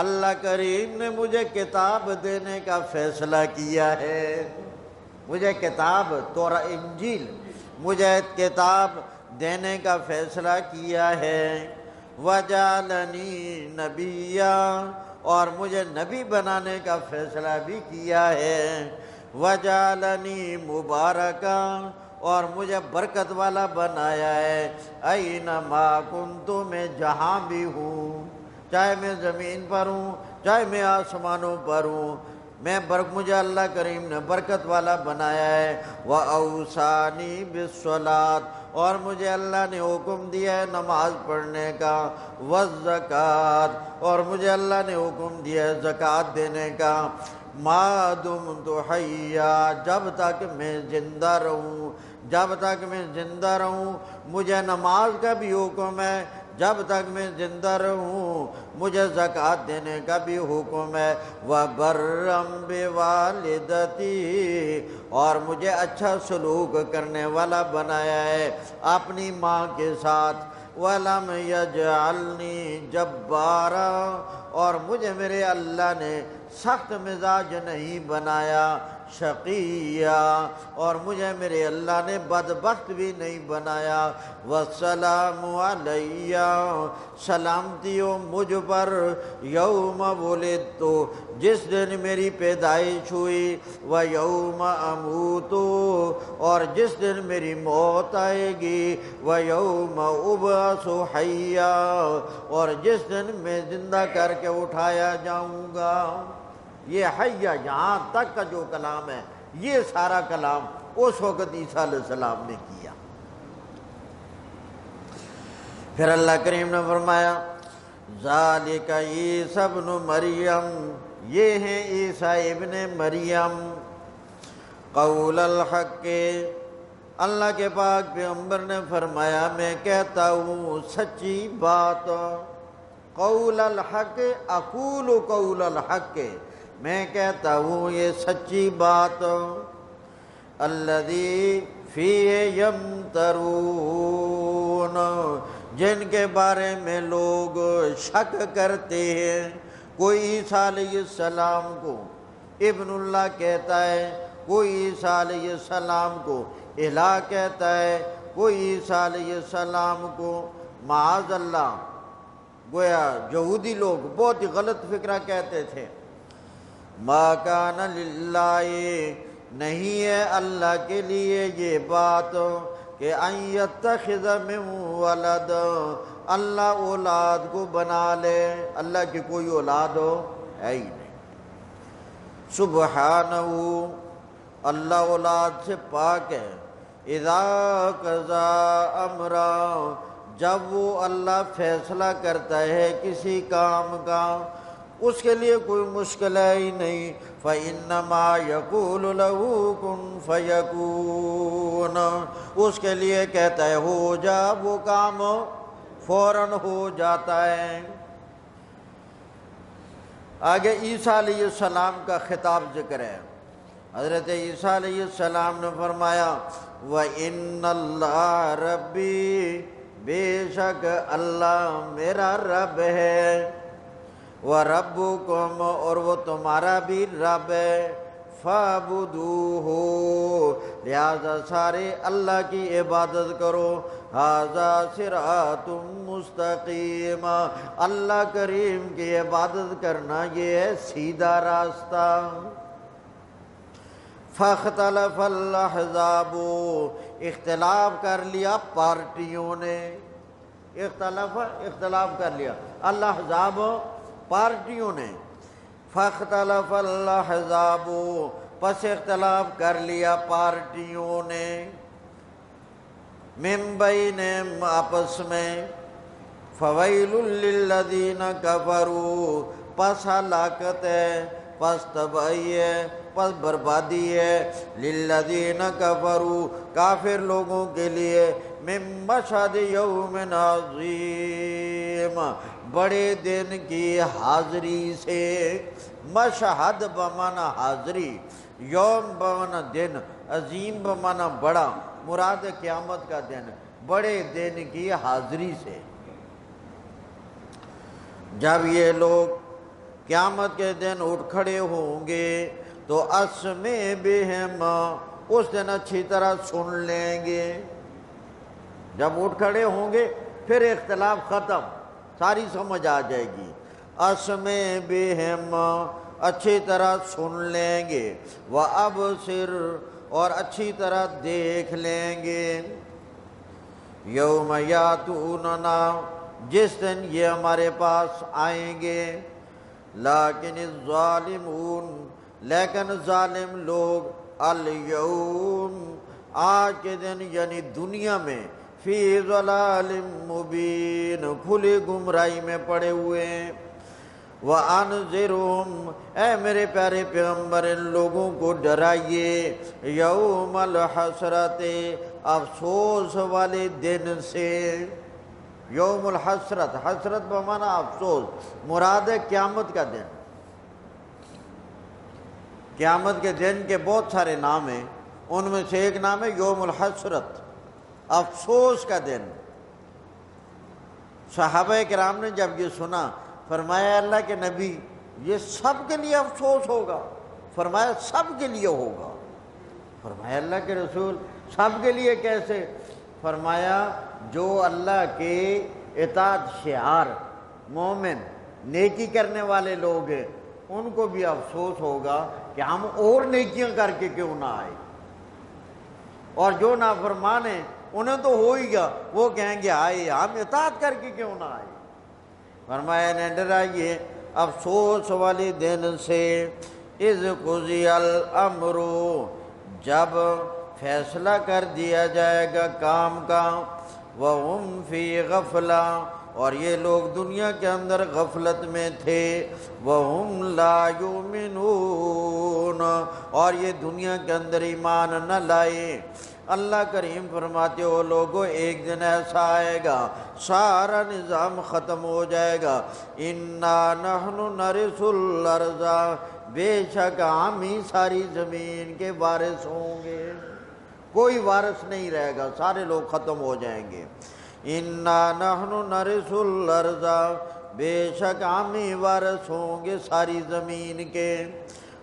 اللہ کریم نے مجھے کتاب دینے کا فیصلہ کیا ہے، مجھے کتاب انجیل، مجھے کتاب دینے کا فیصلہ کیا ہے۔ وَجَعَلَنِي نَبِيًّا، اور مجھے نبی بنانے کا فیصلہ بھی کیا ہے۔ وَجَعَلَنِي مُبَارَكًا، اور مجھے برکت والا بنایا ہے۔ أَيْنَمَا كُنتُ، میں جہاں بھی ہوں، چاہے میں زمین پر ہوں چاہے میں آسمانوں پر ہوں، مجھے اللہ کریم نے برکت والا بنایا ہے۔ وَأَوْصَانِي بِالصَّلَاةِ، اور مجھے اللہ نے حکم دیا ہے نماز پڑھنے کا۔ وَالزَّكَاةِ، اور مجھے اللہ نے حکم دیا ہے زکوٰۃ دینے کا۔ مَا دُمْتُ حَيًّا، جب تک میں زندہ رہوں، جب تک میں زندہ رہوں مجھے نماز کا بھی حکم ہے، جب تک میں زندہ رہوں مجھے زکوٰۃ دینے کا بھی حکم ہے۔ وَبَرًّا بِوَالِدَتِي، اور مجھے اچھا سلوک کرنے والا بنایا ہے اپنی ماں کے ساتھ۔ وَلَمْ يَجْعَلْنِي جَبَّارًا، اور مجھے میرے اللہ نے سخت مزاج نہیں بنایا، شقیّا، اور مجھے میرے اللہ نے بدبخت بھی نہیں بنایا۔ وَالسَّلَامُ عَلَيَّ، سلامتی ہو مجھ پر، یوم ولدت، جس دن میری پیدائش ہوئی، وَيَوْمَ أَمُوتُ، اور جس دن میری موت آئے گی، وَيَوْمَ أُبْعَثُ حَيًّا، اور جس دن میں زندہ کر کے اٹھایا جاؤں گا۔ یہ حیّا یہاں تک کا جو کلام ہے، یہ سارا کلام اس وقت عیسیٰ علیہ السلام نے کیا۔ پھر اللہ کریم نے فرمایا ذالک عیسیٰ ابن مریم، یہ ہیں عیسیٰ ابن مریم، قول الحق، اللہ کے پاک پیغمبر نے فرمایا میں کہتا ہوں سچی بات، قول الحق، اقول قول الحق، میں کہتا ہوں یہ سچی بات، الذی فیہ یمترون، جن کے بارے میں لوگ شک کرتے ہیں۔ کوئی عیسیٰ علیہ السلام کو ابن اللہ کہتا ہے، کوئی عیسیٰ علیہ السلام کو الہ کہتا ہے، کوئی عیسیٰ علیہ السلام کو معاذ اللہ، گویا یہودی لوگ بہت ہی غلط فکرہ کہتے تھے۔ ما کان للہ، نہیں ہے اللہ کے لیے یہ بات کہ ان یتخذ من ولد، اللہ اولاد کو بنا لے، اللہ کی کوئی اولاد ہے ہی نہیں، سبحانہ، اللہ اولاد سے پاک ہے۔ اذا قضا امرا، جب وہ اللہ فیصلہ کرتا ہے کسی کام کا، اس کے لیے کوئی مشکل ہے ہی نہیں، فَإِنَّمَا يَقُولُ لَهُ كُن فَيَكُونُ، اس کے لیے کہتا ہے ہو جا، وہ کام فوراً ہو جاتا ہے۔ آگے عیسیٰ علیہ السلام کا خطاب ذکر ہے۔ حضرت عیسیٰ علیہ السلام نے فرمایا وَإِنَّ اللَّهَ رَبِّي، بے شک اللہ میرا رب ہے، وَرَبُّكُمْ، اور وہ تمہارا بھی رب ہے، فَاعْبُدُوهُ، لہذا سارے اللہ کی عبادت کرو، هَذَا صِرَاطٌ مُسْتَقِيمٌ، اللہ کریم کی عبادت کرنا یہ ہے سیدھا راستہ۔ فَاخْتَلَفَ الْأَحْزَابُ، اختلاف کر لیا پارٹیوں نے، اختلاف کر لیا الاحزاب پارٹیوں نے، فَاخْتَلَفَ الْأَحْزَابُ، پس اختلاف کر لیا پارٹیوں نے، من بینہم، آپس میں، فَوَيْلٌ لِّلَّذِينَ كَفَرُوا، پس ہلاکت ہے، پس تباہی ہے، پس بربادی ہے، لِلَّذِينَ كَفَرُوا، کافر لوگوں کے لیے، من مشہد یوم عظیم، بڑے دن کی حاضری سے، مشہد بمعنی حاضری، یوم بمعنی دن، عظیم بمعنی بڑا، مراد قیامت کا دن، بڑے دن کی حاضری سے، جب یہ لوگ قیامت کے دن اٹھ کھڑے ہوں گے تو اسمع بہم، اس دن اچھی طرح سن لیں گے۔ جب اٹھ کھڑے ہوں گے پھر اختلاف ختم، ساری سمجھ آ جائے گی۔ اسمع بہم، اچھی طرح سن لیں گے، وابصر، اور اچھی طرح دیکھ لیں گے۔ یوم یاتوننا، جس دن یہ ہمارے پاس آئیں گے، لیکن الظالمون، لیکن ظالم لوگ، الیوم، آج کے دن یعنی دنیا میں، فی ضلال مبین، کھلی گمراہی میں پڑے ہوئے ہیں۔ وَأَنذِرْهُمْ، اے میرے پیارے پیغمبر ان لوگوں کو ڈرائیے، یوم الحسرت، افسوس والے دن سے۔ یوم الحسرت، حسرت بمعنی افسوس، مراد ہے قیامت کا دن۔ قیامت کے دن کے بہت سارے نام ہیں، ان میں سے ایک نام ہے یوم الحسرت، افسوس کا دن۔ صحابہ کرام نے جب یہ سنا فرمایا اللہ کے نبی یہ سب کے لیے افسوس ہوگا؟ فرمایا سب کے لیے ہوگا۔ فرمایا اللہ کے رسول سب کے لیے کیسے؟ فرمایا جو اللہ کے اطاعت شعار مومن نیکی کرنے والے لوگ ہیں ان کو بھی افسوس ہوگا کہ ہم اور نیکیاں کر کے کیوں نہ آئے، اور جو نافرمان ہیں انہیں تو ہو ہی گیا، وہ کہیں گے آئے ہم اطاعت کر کے کیوں نہ آئے۔ فرمایا نہ ڈرائیے افسوس والے دن سے، اذ قضی الامر، جب فیصلہ کر دیا جائے گا کام کا، وہم فی غفلہ، اور یہ لوگ دنیا کے اندر غفلت میں تھے، وہم لا یؤمنون، اور یہ دنیا کے اندر ایمان نہ لائے۔ اللہ کریم فرماتے ہو لوگوں ایک دن ایسا آئے گا سارا نظام ختم ہو جائے گا، انا نحن نرث الارض، بے شک ہم ہی ساری زمین کے وارث ہوں گے، کوئی وارث نہیں رہے گا، سارے لوگ ختم ہو جائیں گے۔ انا نحن نرث الارض، بے شک ہم ہی وارث ہوں گے ساری زمین کے،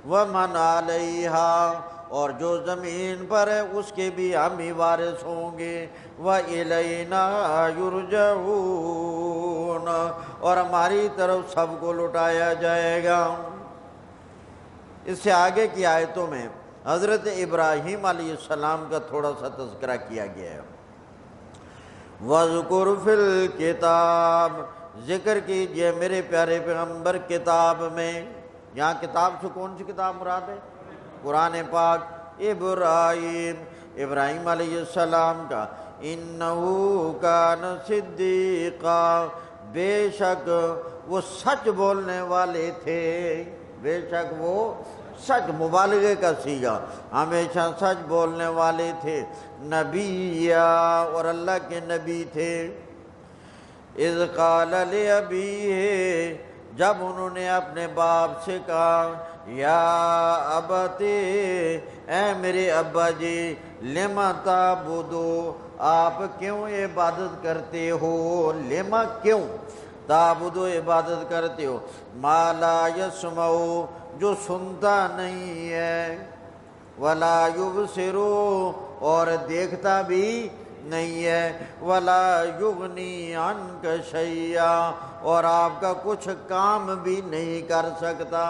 ومن علیہا، اور جو زمین پر ہے اس کے بھی ہم ہی وارث ہوں گے، وَإِلَيْنَا يُرْجَعُونَ، اور ہماری طرف سب کو لٹایا جائے گا۔ اس سے آگے کی آیتوں میں حضرت ابراہیم علیہ السلام کا تھوڑا سا تذکرہ کیا گیا ہے۔ وَذْكُرْ فِي الْكِتَابِ، ذکر کیجئے میرے پیارے پیغمبر کتاب میں، یہاں کتاب سے کون سی کتاب مراد ہے؟ قرآن پاک، ابراہیم علیہ السلام کا، انہو کان صدیقا، بے شک وہ سچ بولنے والے تھے، بے شک وہ سچ، مبالغے کا صیغہ، ہمیشہ سچ بولنے والے تھے، نبی، اور اللہ کے نبی تھے۔ اذ قال لأبیہ، جب انہوں نے اپنے باپ سے کہا، یا ابتی، اے میرے ابا جی، لما تعبدو، آپ کیوں عبادت کرتے ہو، لما کیوں، تعبدو عبادت کرتے ہو، ما لا یسمعو، جو سنتا نہیں ہے، ولا یبصرو، اور دیکھتا بھی نہیں ہے، ولا یغنی عنک شیئا، اور آپ کا کچھ کام بھی نہیں کر سکتا،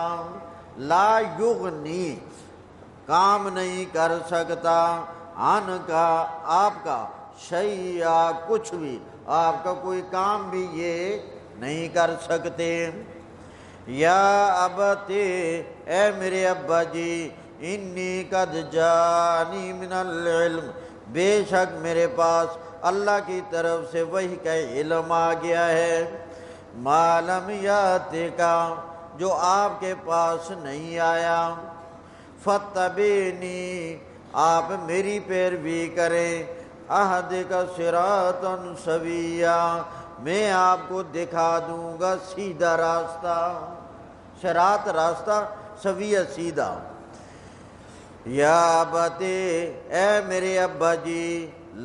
لا یغنی، کام نہیں کر سکتا، عن کا، آپ کا، شیئا، کچھ بھی، آپ کا کوئی کام بھی یہ نہیں کر سکتے۔ یا ابتی، اے میرے ابا جی، انی قد جانی من العلم، بے شک میرے پاس اللہ کی طرف سے وحی کا علم آ گیا ہے، ما لم یاتکا، جو آپ کے پاس نہیں آیا، فاتبعنی، آپ میری پیروی کریں، اہدک صراطا سویا، میں آپ کو دکھا دوں گا سیدھا راستہ، صراط راستہ، سویہ سیدھا۔ یا ابتی، اے میرے ابا جی،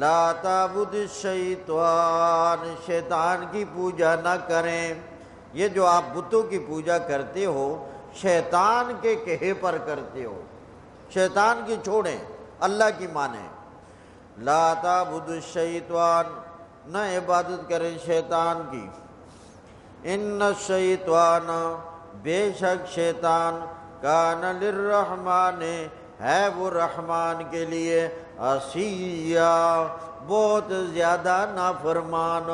لا تعبد الشیطان، شیطان کی پوجا نہ کریں، یہ جو آپ بتوں کی پوجا کرتے ہو شیطان کے کہے پر کرتے ہو، شیطان کی چھوڑیں، اللہ کی مانیں۔ لا تعبدوا الشیطان، نہ عبادت کریں شیطان کی۔ ان الشیطان، بے شک شیطان، کان للرحمن، ہے وہ رحمان کے لیے، عصیا، بہت زیادہ نافرمان۔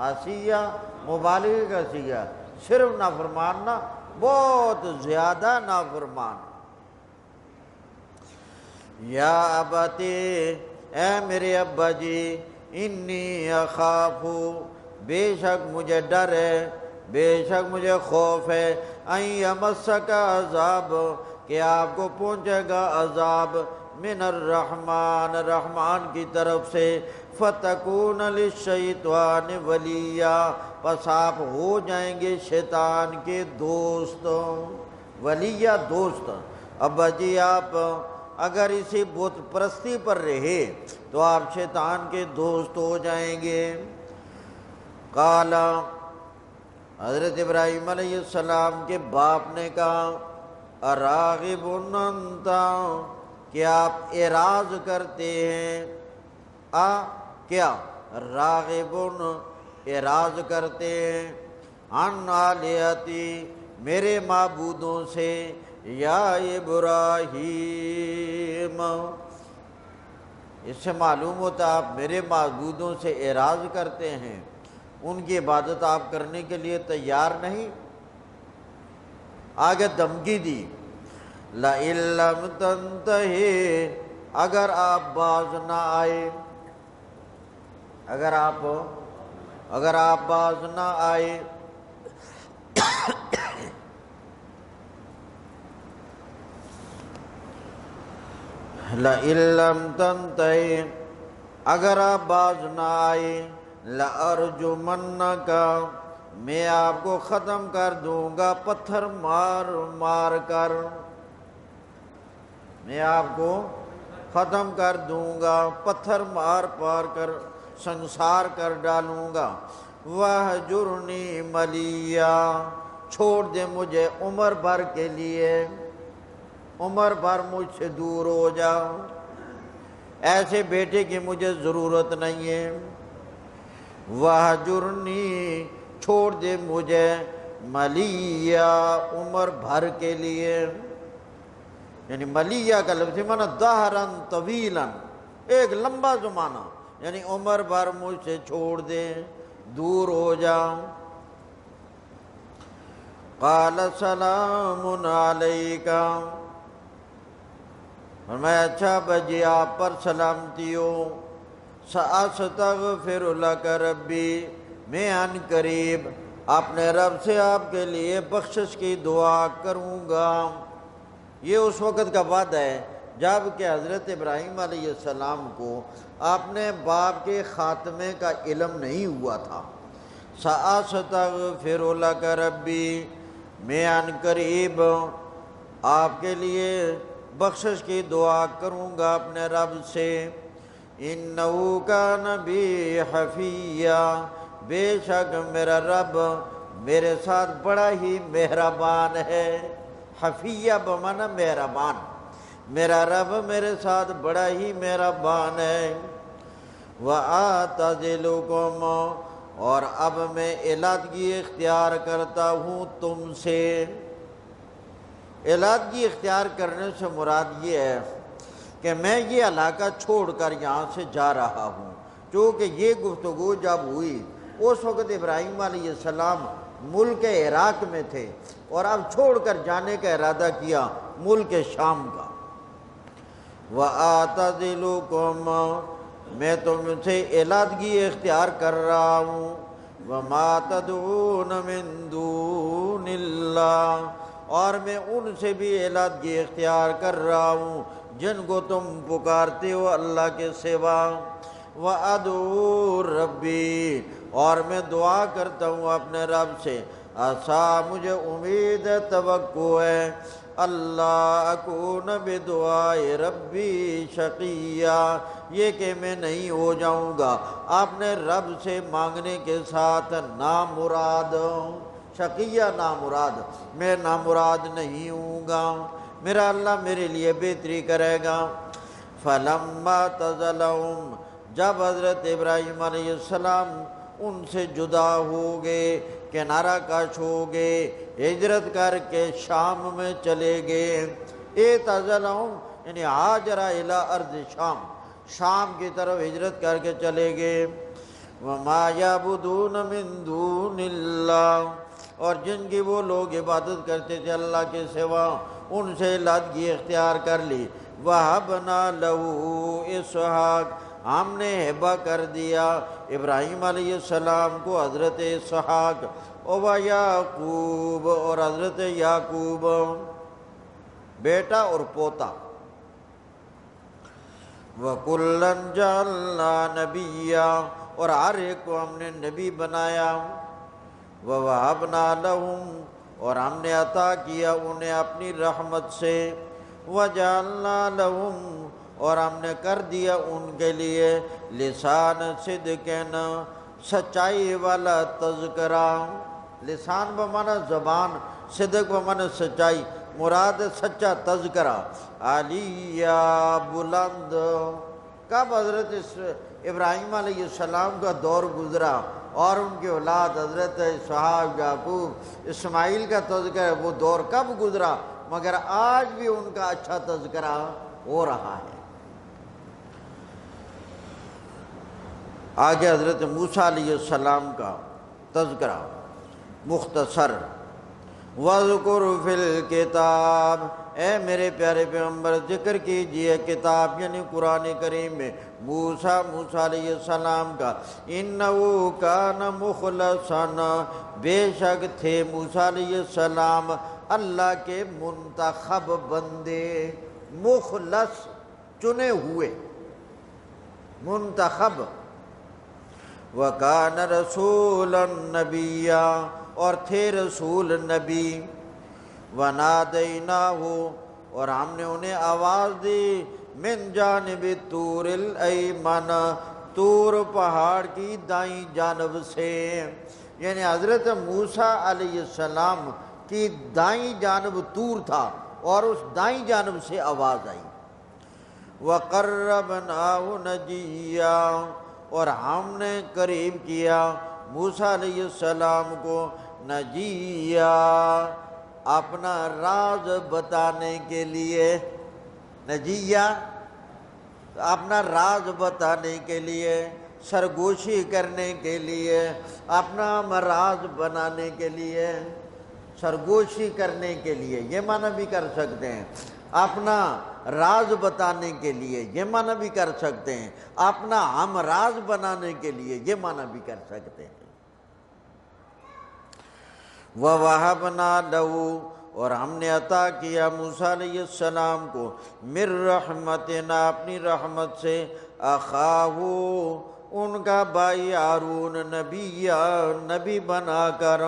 عصیا مبالغے کا صیغہ، صرف نافرمان نہ، بہت زیادہ نافرمان۔ یا ابتی، اے میرے ابا جی، انی اخافو، بے شک مجھے ڈر ہے، بے شک مجھے خوف ہے، ان یمسک عذاب، کہ آپ کو پہنچے گا عذاب، من الرحمن، رحمان کی طرف سے، فتکون للشیطان ولیا، پس آپ ہو جائیں گے شیطان کے دوست۔ ولیہ دوست۔ ابا جی آپ اگر اسی بت پرستی پر رہے تو آپ شیطان کے دوست ہو جائیں گے۔ قال، حضرت ابراہیم علیہ السلام کے باپ نے کہا، اراغب انت، کہ آپ اعراض کرتے ہیں، کیا راغب، اعراض کرتے ہیں، عن آلہتی، میرے معبودوں سے، یا ابراہیم، اس سے معلوم ہوتا آپ میرے معبودوں سے اعراض کرتے ہیں، ان کی عبادت آپ کرنے کے لیے تیار نہیں۔ آگے دھمکی دی، لئن لم تنتہی، اگر آپ باز نہ آئے، اگر آپ باز نہ آئے، لئن لم تنتہی، اگر آپ باز نہ آئے، لأرجمنک، میں آپ کو ختم کر دوں گا پتھر مار مار کر، میں آپ کو ختم کر دوں گا پتھر مار مار کر، سنسار کر ڈالوں گا۔ وَاہْجُرْنِی مَلِیًّا، چھوڑ دے مجھے عمر بھر کے لیے، عمر بھر مجھ سے دور ہو جاؤ، ایسے بیٹے کی مجھے ضرورت نہیں ہے۔ وَاہْجُرْنِی، چھوڑ دے مجھے، مَلِیًّا، عمر بھر کے لیے، یعنی ملیہ کا لفظ معنی دہراً طویلاً، ایک لمبا زمانہ، یعنی عمر بھر مجھ سے چھوڑ دے، دور ہو جاؤں۔ قال سلام علیک، فرمایا اچھا بجی آپ پر سلامتی ہو، سأستغفر لک ربی، میں عن قریب اپنے رب سے آپ کے لیے بخشش کی دعا کروں گا۔ یہ اس وقت کا وعدہ ہے جب کہ حضرت ابراہیم علیہ السلام کو اپنے باپ کے خاتمے کا علم نہیں ہوا تھا۔ سأستغفر لک ربی، میں عن قریب آپ کے لیے بخشش کی دعا کروں گا اپنے رب سے۔ انہو کان بی حفیہ، بے شک میرا رب میرے ساتھ بڑا ہی مہربان ہے۔ حفیہ بمعنی مہربان، میرا رب میرے ساتھ بڑا ہی مہربان ہے۔ وَآتَزِلُکُمْ، اور اب میں علیحدگی اختیار کرتا ہوں تم سے۔ علیحدگی اختیار کرنے سے مراد یہ ہے کہ میں یہ علاقہ چھوڑ کر یہاں سے جا رہا ہوں، چونکہ یہ گفتگو جب ہوئی اس وقت ابراہیم علیہ السلام ملک عراق میں تھے اور اب چھوڑ کر جانے کا ارادہ کیا ملک شام کا۔ وَآتَزِلُکُمْ، میں تم سے علیحدگی اختیار کر رہا ہوں۔ وَمَا تَدْعُونَ مِن دُونِ اللَّهِ، اور میں ان سے بھی علیحدگی اختیار کر رہا ہوں جن کو تم پکارتے ہو اللہ کے سوا۔ وَأَدْعُو رَبِّی، اور میں دعا کرتا ہوں اپنے رب سے، عسیٰ، مجھے امید ہے، توقع ہے، اللہ اکون بدعائے ربی شقیہ، یہ کہ میں نہیں ہو جاؤں گا اپنے رب سے مانگنے کے ساتھ نامراد، شقیہ نامراد، میں نامراد نہیں ہوں گا، میرا اللہ میرے لیے بہتری کرے گا۔ فلما اعتزلهم، جب حضرت ابراہیم علیہ السلام ان سے جدا ہو گئے، کنارہ کش ہو گئے، ہجرت کر کے شام میں چلے گئے، اعتزلهم یعنی ہاجر الی ارض شام، شام کی طرف ہجرت کر کے چلے گئے۔ وما یعبدون من دون اللہ، اور جن کی وہ لوگ عبادت کرتے تھے اللہ کے سوا، ان سے علیحدگی اختیار کر لی۔ وَهَبْنَا لَهُ اسحاق، ہم نے ہبہ کر دیا ابراہیم علیہ السلام کو حضرت اسحاق، وَيَعْقُوب، اور حضرت یعقوب، بیٹا اور پوتا۔ وَكُلًّا جَعَلْنَا نَبِيًّا، اور ہر ایک کو ہم نے نبی بنایا۔ وَوَهَبْنَا لَهُمْ، اور ہم نے عطا کیا انہیں اپنی رحمت سے۔ وَجَعَلْنَا لَهُمْ، اور ہم نے کر دیا ان کے لیے لسان صدقن، سچائی والا تذکرہ، لسان بمعنی زبان، صدق بمعنی سچائی، مراد سچا تذکرہ، علیہ بلند۔ کب حضرت ابراہیم علیہ السلام کا دور گزرا اور ان کی اولاد حضرت اسحاق، یعقوب، اسماعیل کا تذکرہ، وہ دور کب گزرا، مگر آج بھی ان کا اچھا تذکرہ ہو رہا ہے۔ آگے حضرت موسیٰ علیہ السلام کا تذکرہ مختصر۔ وَاذْكُرْ فِي الْكِتَابِ، اے میرے پیارے پیغمبر ذکر کیجئے کتاب یعنی قرآن کریم میں موسیٰ علیہ السلام کا، اِنَّهُ كَانَ مُخْلَصًا، بے شک تھے موسیٰ علیہ السلام اللہ کے منتخب بندے، مخلص چنے ہوئے، منتخب۔ وَكَانَ رَسُولًا نَبِيًّا، اور تھے رسول نبی۔ وَنَادَيْنَاهُ، اور ہم نے انہیں آواز دی، من جانب طور الایمن، طور پہاڑ کی دائیں جانب سے، یعنی حضرت موسیٰ علیہ السلام کی دائیں جانب طور تھا اور اس دائیں جانب سے آواز آئی۔ وَقَرَّبْنَاهُ نَجِيًّا، اور ہم نے قریب کیا موسیٰ علیہ السلام کو نجیّا، اپنا راز بتانے کے لیے، نجیّا اپنا راز بتانے کے لیے، سرگوشی کرنے کے لیے، اپنا راز بنانے کے لیے، سرگوشی کرنے کے لیے، یہ معنی بھی کر سکتے ہیں، اپنا راز بتانے کے لیے یہ معنی بھی کر سکتے ہیں، اپنا ہم راز بنانے کے لیے یہ معنی بھی کر سکتے ہیں۔ وَوَهَبْنَا لَهُ، اور ہم نے عطا کیا موسیٰ علیہ السلام کو، مِن رحمتنا، اپنی رحمت سے، أَخَاهُ، ان کا بھائی ہارون، نبی بنا کر۔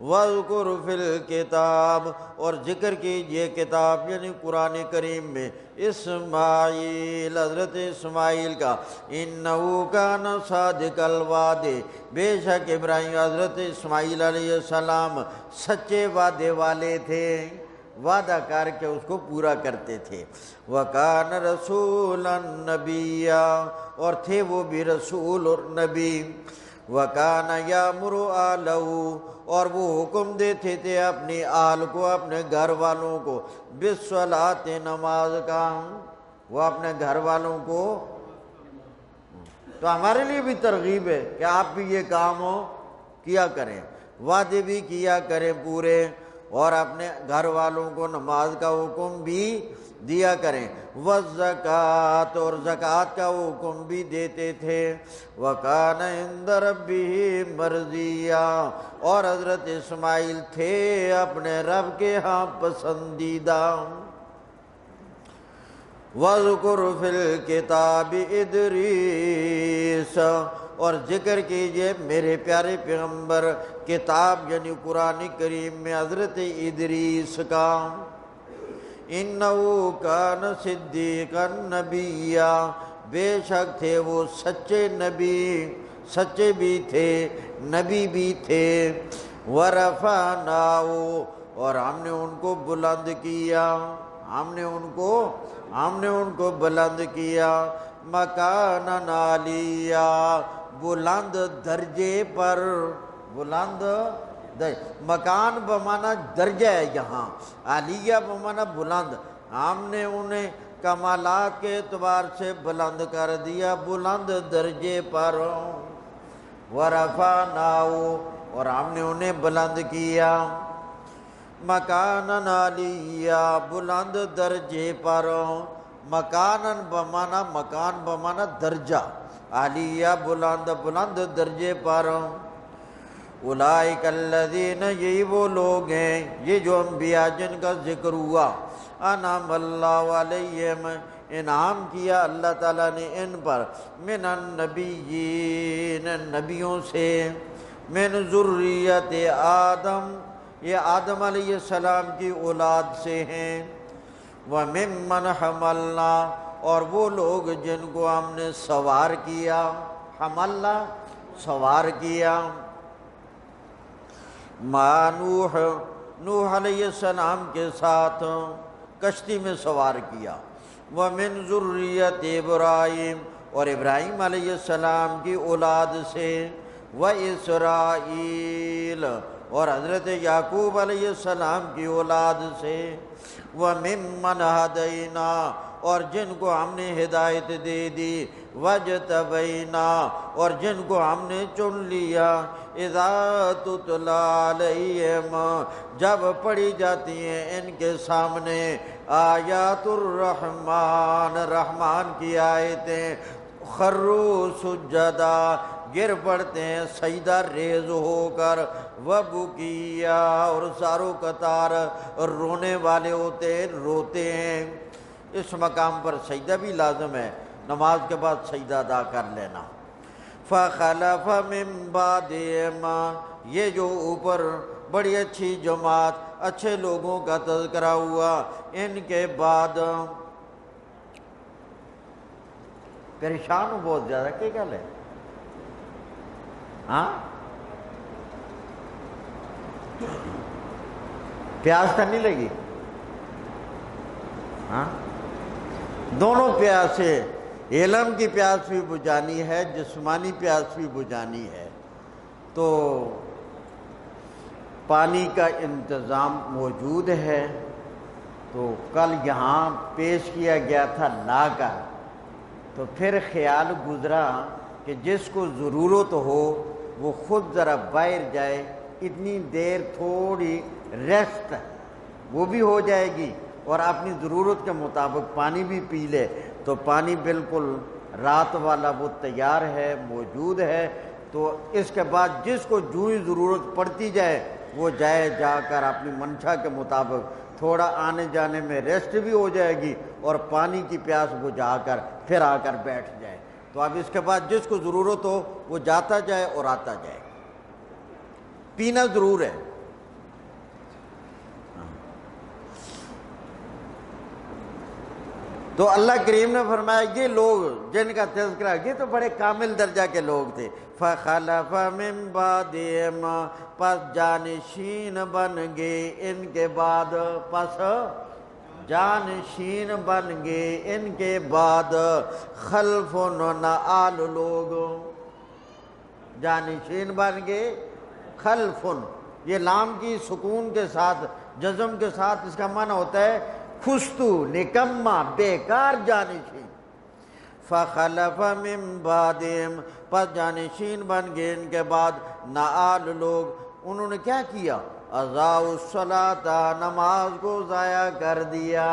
وَاذْكُرْ فِي الْكِتَابِ، اور ذکر کیجئے کتاب یعنی قرآن کریم میں اسماعیل، حضرت اسماعیل کا، إِنَّهُ كَانَ صَادِقَ الْوَعْدِ، بے شک ابراہیم حضرت اسماعیل علیہ السلام سچے وعدے والے تھے، وعدہ کر کے اس کو پورا کرتے تھے۔ وَكَانَ رَسُولًا نَبِيًّا، اور تھے وہ بھی رسول اور نبی۔ وَكَانَ يَأْمُرُ أَهْلَهُ، اور وہ حکم دیتے تھے اپنی آل کو، اپنے گھر والوں کو، بِالصَّلَاةِ، نماز کا، وہ اپنے گھر والوں کو، تو ہمارے لیے بھی ترغیب ہے کہ آپ بھی یہ کام کیا کریں، وعدے بھی کیا کریں پورے، اور اپنے گھر والوں کو نماز کا حکم بھی دیا کریں۔ والزکوٰۃ، اور زکوٰۃ کا حکم بھی دیتے تھے۔ وَكَانَ عِندَ رَبِّهِ مَرْضِيًّا، اور حضرت اسماعیل تھے اپنے رب کے ہاں پسندیدہ۔ وَاذْكُرْ فِي الْكِتَابِ إِدْرِيسَ، اور ذکر کیجئے میرے پیارے پیغمبر کتاب یعنی قرآن کریم میں حضرت ادریس کا، اِنَّهُ كَانَ صِدِّيقًا نَبِيًّا، بے شک تھے وہ سچے نبی، سچے بھی تھے نبی بھی تھے، وَرَفَعْنَاهُ، اور ہم نے ان کو بلند کیا، ہم نے ان کو بلند کیا، مکانً عَلِيًّا، بلند درجے پر، بلند مکان بمانا درجہ ہے یہاں، عالیہ بمانا بلند، ہم نے انہیں کمالات کے اعتبار سے بلند کر دیا، بلند درجے پر، وَرَفَعْنَاهُ، اور ہم نے انہیں بلند کیا، مکانً عَلِيًّا، بلند درجے پر، مکانً بمانا مکان بمانا درجہ، علیہ بلند، بلند درجے پر، اولئک الذین، یہی وہ لوگ ہیں، یہ جو انبیاء جن کا ذکر ہوا، انعم اللہ علیہم، انعام کیا اللہ تعالیٰ نے ان پر، من النبیین، نبیوں سے، من ذریت آدم، یہ آدم علیہ السلام کی اولاد سے ہیں، وَمِمَّنْ حَمَلْنَا، اور وہ لوگ جن کو ہم نے سوار کیا، حملنا سوار کیا، مع نوح، نوح علیہ السلام کے ساتھ کشتی میں سوار کیا، وَمِن ذُرِّيَّةِ ابراہیم، اور ابراہیم علیہ السلام کی اولاد سے، وَإِسْرَائِیل، اور حضرت یعقوب علیہ السلام کی اولاد سے، وَمِمَّنْ هَدَيْنَا، اور جن کو ہم نے ہدایت دے دی، وَاجْتَبَيْنَا، اور جن کو ہم نے چن لیا، اِذَا تُتْلَىٰ عَلَيْهِمْ، جب پڑھی جاتی ہیں ان کے سامنے آیات الرحمن، رحمان کی آیتیں، خروا سجدا، گر پڑتے ہیں سجدہ ریز ہو کر، وبکیا، اور سارو قطار رونے والے ہوتے ہیں، روتے ہیں، اس مقام پر سجدہ بھی لازم ہے، نماز کے بعد سجدہ ادا کر لینا، فخلف من بعدہم، یہ جو اوپر بڑی اچھی جماعت، اچھے لوگوں کا تذکرہ ہوا، ان کے بعد پریشان ہوں بہت زیادہ، کیا گل ہے؟ ہاں پیاس تو نہیں لگی؟ ہاں دونوں پیاسے، علم کی پیاس بھی بجھانی ہے، جسمانی پیاس بھی بجھانی ہے، تو پانی کا انتظام موجود ہے، تو کل یہاں پیش کیا گیا تھا لا کر، تو پھر خیال گزرا کہ جس کو ضرورت ہو وہ خود ذرا باہر جائے، اتنی دیر تھوڑی ریسٹ وہ بھی ہو جائے گی، اور اپنی ضرورت کے مطابق پانی بھی پی لے، تو پانی بالکل رات والا وہ تیار ہے، موجود ہے، تو اس کے بعد جس کو جو ہی ضرورت پڑتی جائے وہ جائے، جا کر اپنی منشا کے مطابق تھوڑا آنے جانے میں ریسٹ بھی ہو جائے گی، اور پانی کی پیاس بجھا کر پھر آ کر بیٹھ جائے، تو اب اس کے بعد جس کو ضرورت ہو وہ جاتا جائے اور آتا جائے، پینا ضرور ہے۔ تو اللہ کریم نے فرمایا یہ لوگ جن کا تذکرہ، یہ تو بڑے کامل درجہ کے لوگ تھے، فَخَلَفَ مِن بَعْدِهِمْ، پس جانشین بن گئے ان کے بعد، پس جانشین بن گئے ان کے بعد، خلفن، نآل لوگ، جانشین بن گئے خلفن، یہ لام کی سکون کے ساتھ جزم کے ساتھ اس کا معنی ہوتا ہے خستو، نکما، بیکار جانشین، فخلف من بعدہم، پس جانشین بن گئے ان کے بعد نآل لوگ، انہوں نے کیا کیا؟ اضاعوا الصلاۃ، نماز کو ضائع کر دیا،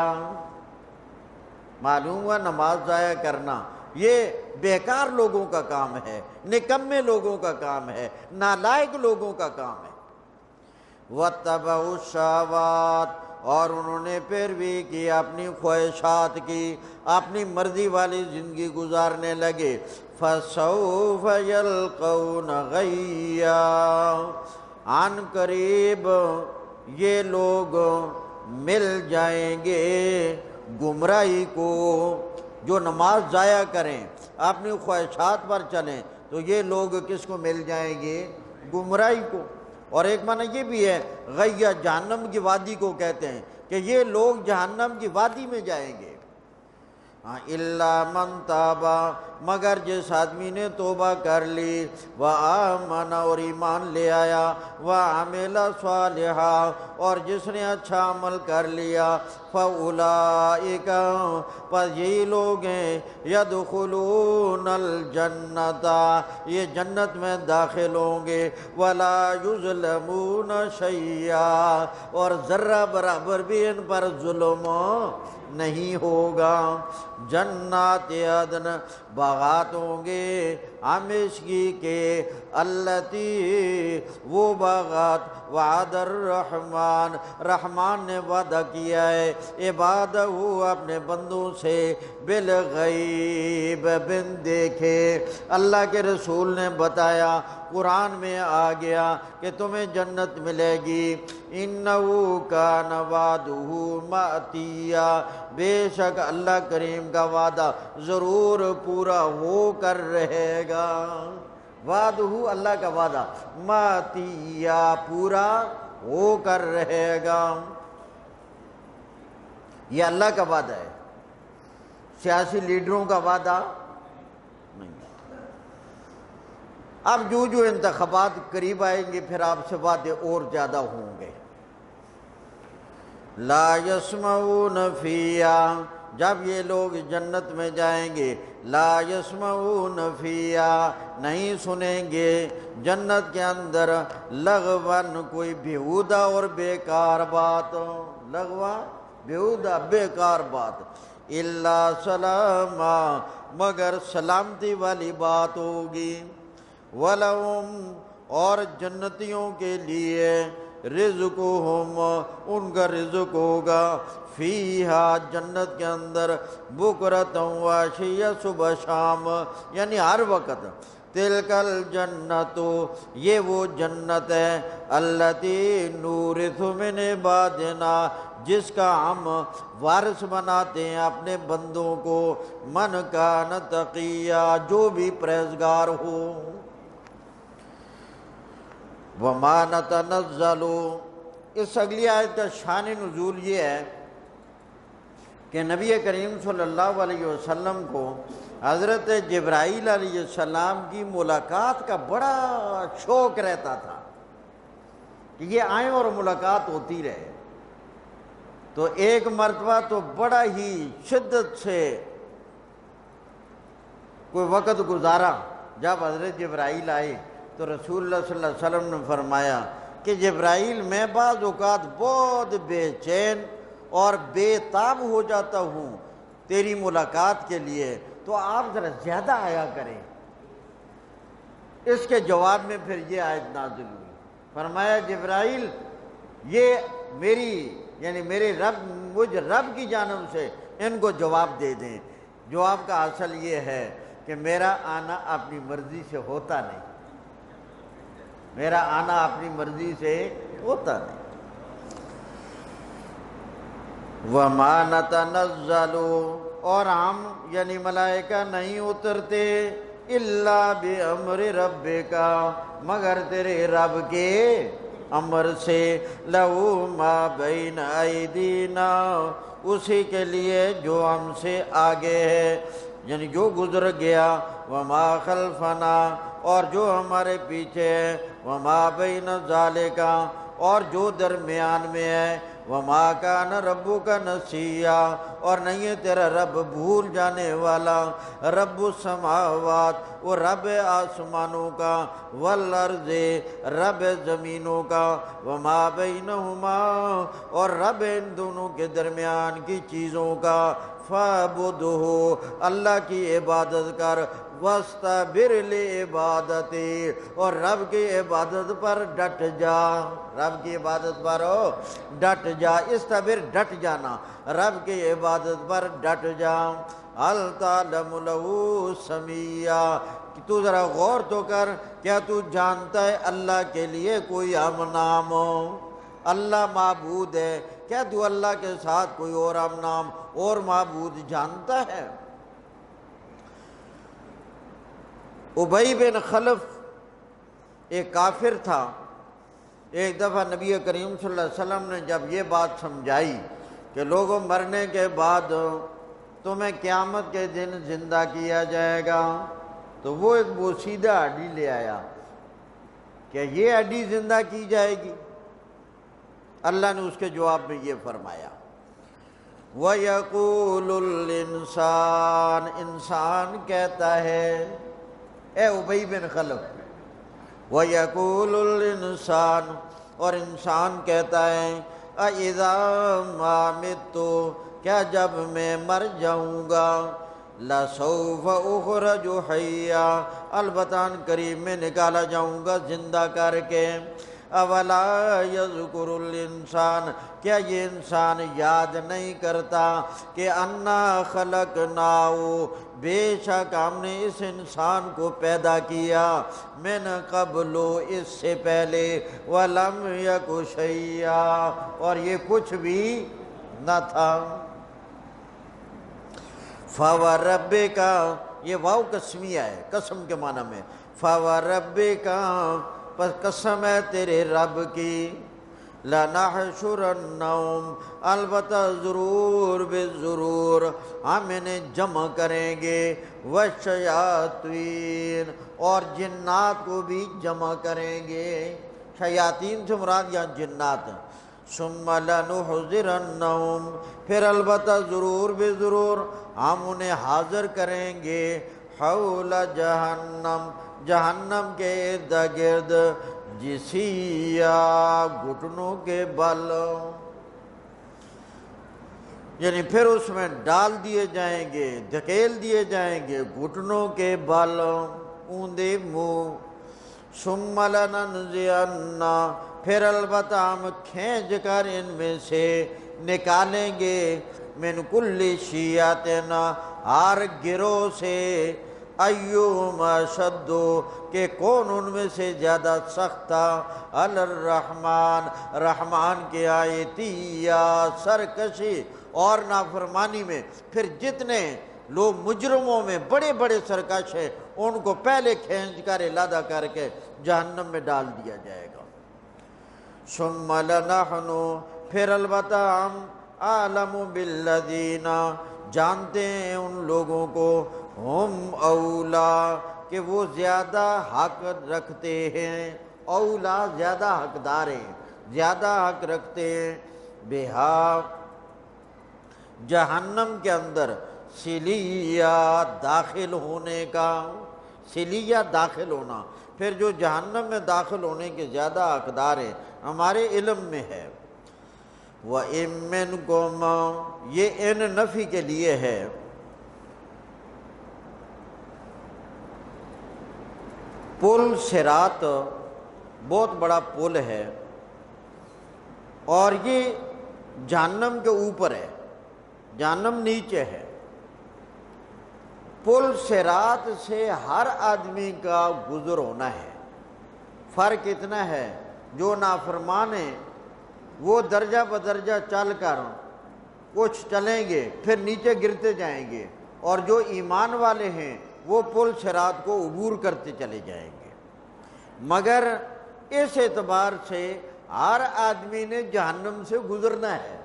معلوم ہوا نماز ضائع کرنا یہ بیکار لوگوں کا کام ہے، نکمے لوگوں کا کام ہے، نالائق لوگوں کا کام ہے، واتبعوا الشہوات، اور انہوں نے پیروی کی اپنی خواہشات کی، اپنی مرضی والی زندگی گزارنے لگے، فَسَوْفَ يَلْقَوْنَ غَيًّا، عن قریب یہ لوگ مل جائیں گے گمراہی کو۔ جو نماز ضائع کریں، اپنی خواہشات پر چلیں، تو یہ لوگ کس کو مل جائیں گے؟ گمراہی کو۔ اور ایک معنی یہ بھی ہے غیہ، جہنم کی وادی کو کہتے ہیں، کہ یہ لوگ جہنم کی وادی میں جائیں گے۔ اِلَّا مَن تَابَ، مگر جس آدمی نے توبہ کر لی، وَآمَنَ، اور ایمان لے آیا، وَعَمِلَ صَالِحًا، اور جس نے اچھا عمل کر لیا، فَأُولَئِکَ، پس یہی لوگ ہیں، يَدْخُلُونَ الْجَنَّةَ، یہ جنت میں داخل ہوں گے، وَلَا يُظْلَمُونَ شَيْئًا، اور ذرہ برابر بھی ان پر ظلم نہیں ہوگا۔ جنات عدن، باغات ہوں گے ہمیشگی کے، التی، وہ باغات، وعد الرحمن، رحمان نے وعدہ کیا ہے عبادہ اپنے بندوں سے، بالغیب، بن دیکھے۔ اللہ کے رسول نے بتایا، قرآن میں آ گیا کہ تمہیں جنت ملے گی، انہو کان وعدہ مأتیا، بے شک اللہ کریم کا وعدہ ضرور پورا ہو کر رہے گا۔ وعدہ، اللہ کا وعدہ، مأتیا، پورا ہو کر رہے گا۔ یہ اللہ کا وعدہ ہے، سیاسی لیڈروں کا وعدہ نہیں۔ اب جو انتخابات قریب آئیں گے، پھر آپ سے وعدے اور زیادہ ہوں گے۔ لا یسمعون فیہا، جب یہ لوگ جنت میں جائیں گے، لا یسمعون فیہا، نہیں سنیں گے جنت کے اندر، لغون، کوئی بیہودہ اور بیکار بات، لغوا، بیہودہ بیکار بات، الا سلاما، مگر سلامتی والی بات ہوگی، وَلَهُمْ، اور جنتیوں کے لیے، رزقہم، ان کا رزق ہوگا، فیہا، جنت کے اندر، بکرۃ وعشیہ، صبح شام، یعنی ہر وقت، تلک الجنت، یہ وہ جنت ہے، التی نورث من عبادنا، جس کا ہم وارث بناتے ہیں اپنے بندوں کو، من کان تقیا، جو بھی پرہیزگار ہو۔ وَمَا نَتَنَزَّلُ، اس اگلی آیت کا شان نزول یہ ہے کہ نبی کریم صلی اللہ علیہ وسلم کو حضرت جبرائیل علیہ السلام کی ملاقات کا بڑا شوق رہتا تھا کہ یہ آئیں اور ملاقات ہوتی رہے۔ تو ایک مرتبہ تو بڑا ہی شدت سے کوئی وقت گزارا، جب حضرت جبرائیل آئے تو رسول اللہ صلی اللہ علیہ وسلم نے فرمایا کہ جبرائیل، میں بعض اوقات بہت بے چین اور بے تاب ہو جاتا ہوں تیری ملاقات کے لیے، تو آپ ذرا زیادہ آیا کریں۔ اس کے جواب میں پھر یہ آیت نازل ہوئی، فرمایا جبرائیل، یہ میری، یعنی میرے رب، مجھ رب کی جانب سے ان کو جواب دے دیں۔ جواب کا اصل یہ ہے کہ میرا آنا اپنی مرضی سے ہوتا نہیں، میرا آنا اپنی مرضی سے ہوتا نہیں۔ وَمَا نَتَنَزَّلُ، اور ہم یعنی ملائکہ نہیں اترتے، إِلَّا بِأَمْرِ رَبِّكَ، مگر تیرے رب کے امر سے، لَهُ مَا بَيْنَ أَيْدِينَا، اسی کے لیے جو ہم سے آگے ہے، یعنی جو گزر گیا، وَمَا خَلْفَنَا، اور جو ہمارے پیچھے ہے، وَمَا بَيْنَ ذَلِكَ، اور جو درمیان میں ہے، وَمَا كَانَ رَبُّكَ نَسِيًّا، اور نہیں ہے تیرا رب بھول جانے والا، رب السماوات، وہ رب آسمانوں کا، والارض، رب زمینوں کا، وَمَا بَيْنَهُمَا، اور رب ان دونوں کے درمیان کی چیزوں کا، فَاعْبُدْهُ، اللہ کی عبادت کر، وَاسْتَبِرْ لِعِبَادَتِهِ، اور رب کی عبادت پر ڈٹ جا، رب کی عبادت پر ڈٹ جا، استبر ڈٹ جانا، رب کی عبادت پر ڈٹ جا۔ هَلْ تَعْلَمُ لَهُ سَمِيًّا، کہ تو ذرا غور تو کر، کیا تو جانتا ہے اللہ کے لیے کوئی ہم نام ہو؟ اللہ معبود ہے، کیا تو اللہ کے ساتھ کوئی اور ہم نام اور معبود جانتا ہے؟ ابی بن خلف ایک کافر تھا، ایک دفعہ نبی کریم صلی اللہ علیہ وسلم نے جب یہ بات سمجھائی کہ لوگوں مرنے کے بعد تمہیں قیامت کے دن زندہ کیا جائے گا، تو وہ ایک بوسیدہ ہڈی لے آیا کہ یہ ہڈی زندہ کی جائے گی؟ اللہ نے اس کے جواب میں یہ فرمایا، وَيَقُولُ الْإِنسان، انسان کہتا ہے، اے ابی بن خلف، وَيَقُولُ الْإِنسان، اور انسان کہتا ہے، اَإِذَا مَا مِتُّ، کیا جب میں مر جاؤں گا، لَسَوْفَ أُخْرَجُ حَيًّا، البتہ قریب میں نکالا جاؤں گا زندہ کر کے۔ اولا یذکر الانسان، کیا یہ انسان یاد نہیں کرتا کہ انا خلقناہ، بے شک ہم نے اس انسان کو پیدا کیا، من قبل، اس سے پہلے، ولم یک شیئا، اور یہ کچھ بھی نہ تھا۔ فوربک، یہ واو قسمیہ ہے، قسم کے معنی میں، فوربک، پس قسم ہے تیرے رب کی، لَنَحْشُرَنَّهُمْ، البتہ ضرور بے ضرور ہم انہیں جمع کریں گے، وَالشَّيَاطِينَ، اور جنات کو بھی جمع کریں گے، شیاطین سے مراد یہاں جنات ہیں۔ ثُمَّ لَنُحْضِرَنَّهُمْ، پھر البتہ ضرور بے ضرور ہم انہیں حاضر کریں گے، حول جہنم، جہنم کے ارد گرد، جسیا، گھٹنوں کے بل، یعنی پھر اس میں ڈال دیے جائیں گے، دھکیل دیے جائیں گے، گھٹنوں کے بل، اوندے منہ۔ ثم لننزعن، پھر البتہ ہم کھینچ کر ان میں سے نکالیں گے، من کل شیعۃ، ہر گروہ سے، ایہم اشد، کہ کون ان میں سے زیادہ سخت تھا، علی الرحمن، رحمان کے آیتیا، سرکشی اور نافرمانی میں۔ پھر جتنے لوگ مجرموں میں بڑے بڑے سرکش ہیں، ان کو پہلے کھینچ کر علیحدہ کر کے جہنم میں ڈال دیا جائے گا۔ ثم لنحن، پھر البتہ ہم، اعلم بالذین، جانتے ہیں ان لوگوں کو، ہم اولا، کہ وہ زیادہ حق رکھتے ہیں، اولا زیادہ حقدار ہیں، زیادہ حق رکھتے ہیں، بہا، جہنم کے اندر، سلیہ، داخل ہونے کا، سلیہ داخل ہونا، پھر جو جہنم میں داخل ہونے کے زیادہ حقدار ہیں ہمارے علم میں ہے۔ وَإِن مِّنكُمْ، یہ ان نفی کے لیے ہے، پل صراط بہت بڑا پل ہے، اور یہ جہنم کے اوپر ہے، جہنم نیچے ہے۔ پل صراط سے ہر آدمی کا گزر ہونا ہے، فرق اتنا ہے، جو نافرمان ہیں وہ درجہ بدرجہ چل کر کچھ چلیں گے، پھر نیچے گرتے جائیں گے، اور جو ایمان والے ہیں وہ پل صراط کو عبور کرتے چلے جائیں گے۔ مگر اس اعتبار سے ہر آدمی نے جہنم سے گزرنا ہے،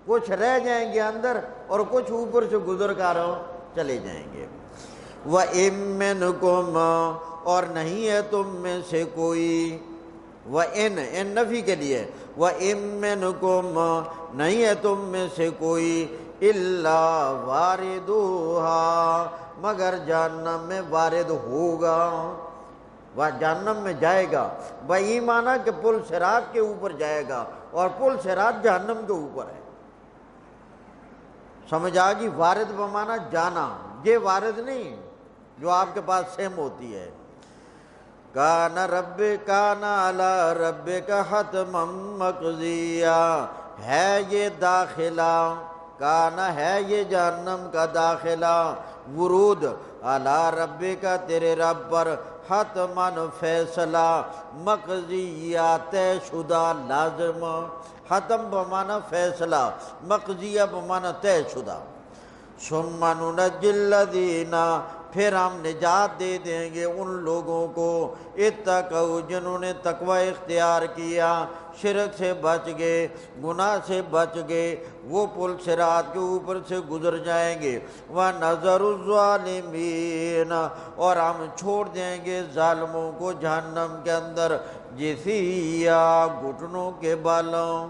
کچھ رہ جائیں گے اندر اور کچھ اوپر سے گزر کر چلے جائیں گے۔ وَإِن مِّنكُمْ، اور نہیں ہے تم میں سے کوئی، وَإِن، ان نفی کے لیے، وَإِن مِّنكُمْ، نہیں ہے تم میں سے کوئی، إِلَّا وَارِدُوهَا، مگر جہنم میں وارد ہوگا، وہ جہنم میں جائے گا۔ وہی معنی کہ پل صراط کے اوپر جائے گا، اور پل صراط جہنم کے اوپر ہے۔ سمجھ آ گئی؟ وارد بمانا جانا، یہ وارد نہیں جو آپ کے پاس سیم ہوتی ہے۔ کان علی ربک حتما مقضیا، ہے یہ داخلہ، کانا ہے یہ جہنم کا داخلہ، ورود، علی ربک تیرے رب پر، حتماً فیصلہ، مقضیہ طے شدہ لازم، حتم بمانا فیصلہ، مقضیہ بمانا طے شدہ۔ ثم ننجی الذین، پھر ہم نجات دے دیں گے ان لوگوں کو، اتقوا، جنہوں نے تقوی اختیار کیا، شرک سے بچ گئے، گناہ سے بچ گئے، وہ پل صراط کے اوپر سے گزر جائیں گے۔ وَنَذَرُ الظَّالِمِينَ، اور ہم چھوڑ دیں گے ظالموں کو جہنم کے اندر، جثیّا، گھٹنوں کے بالوں۔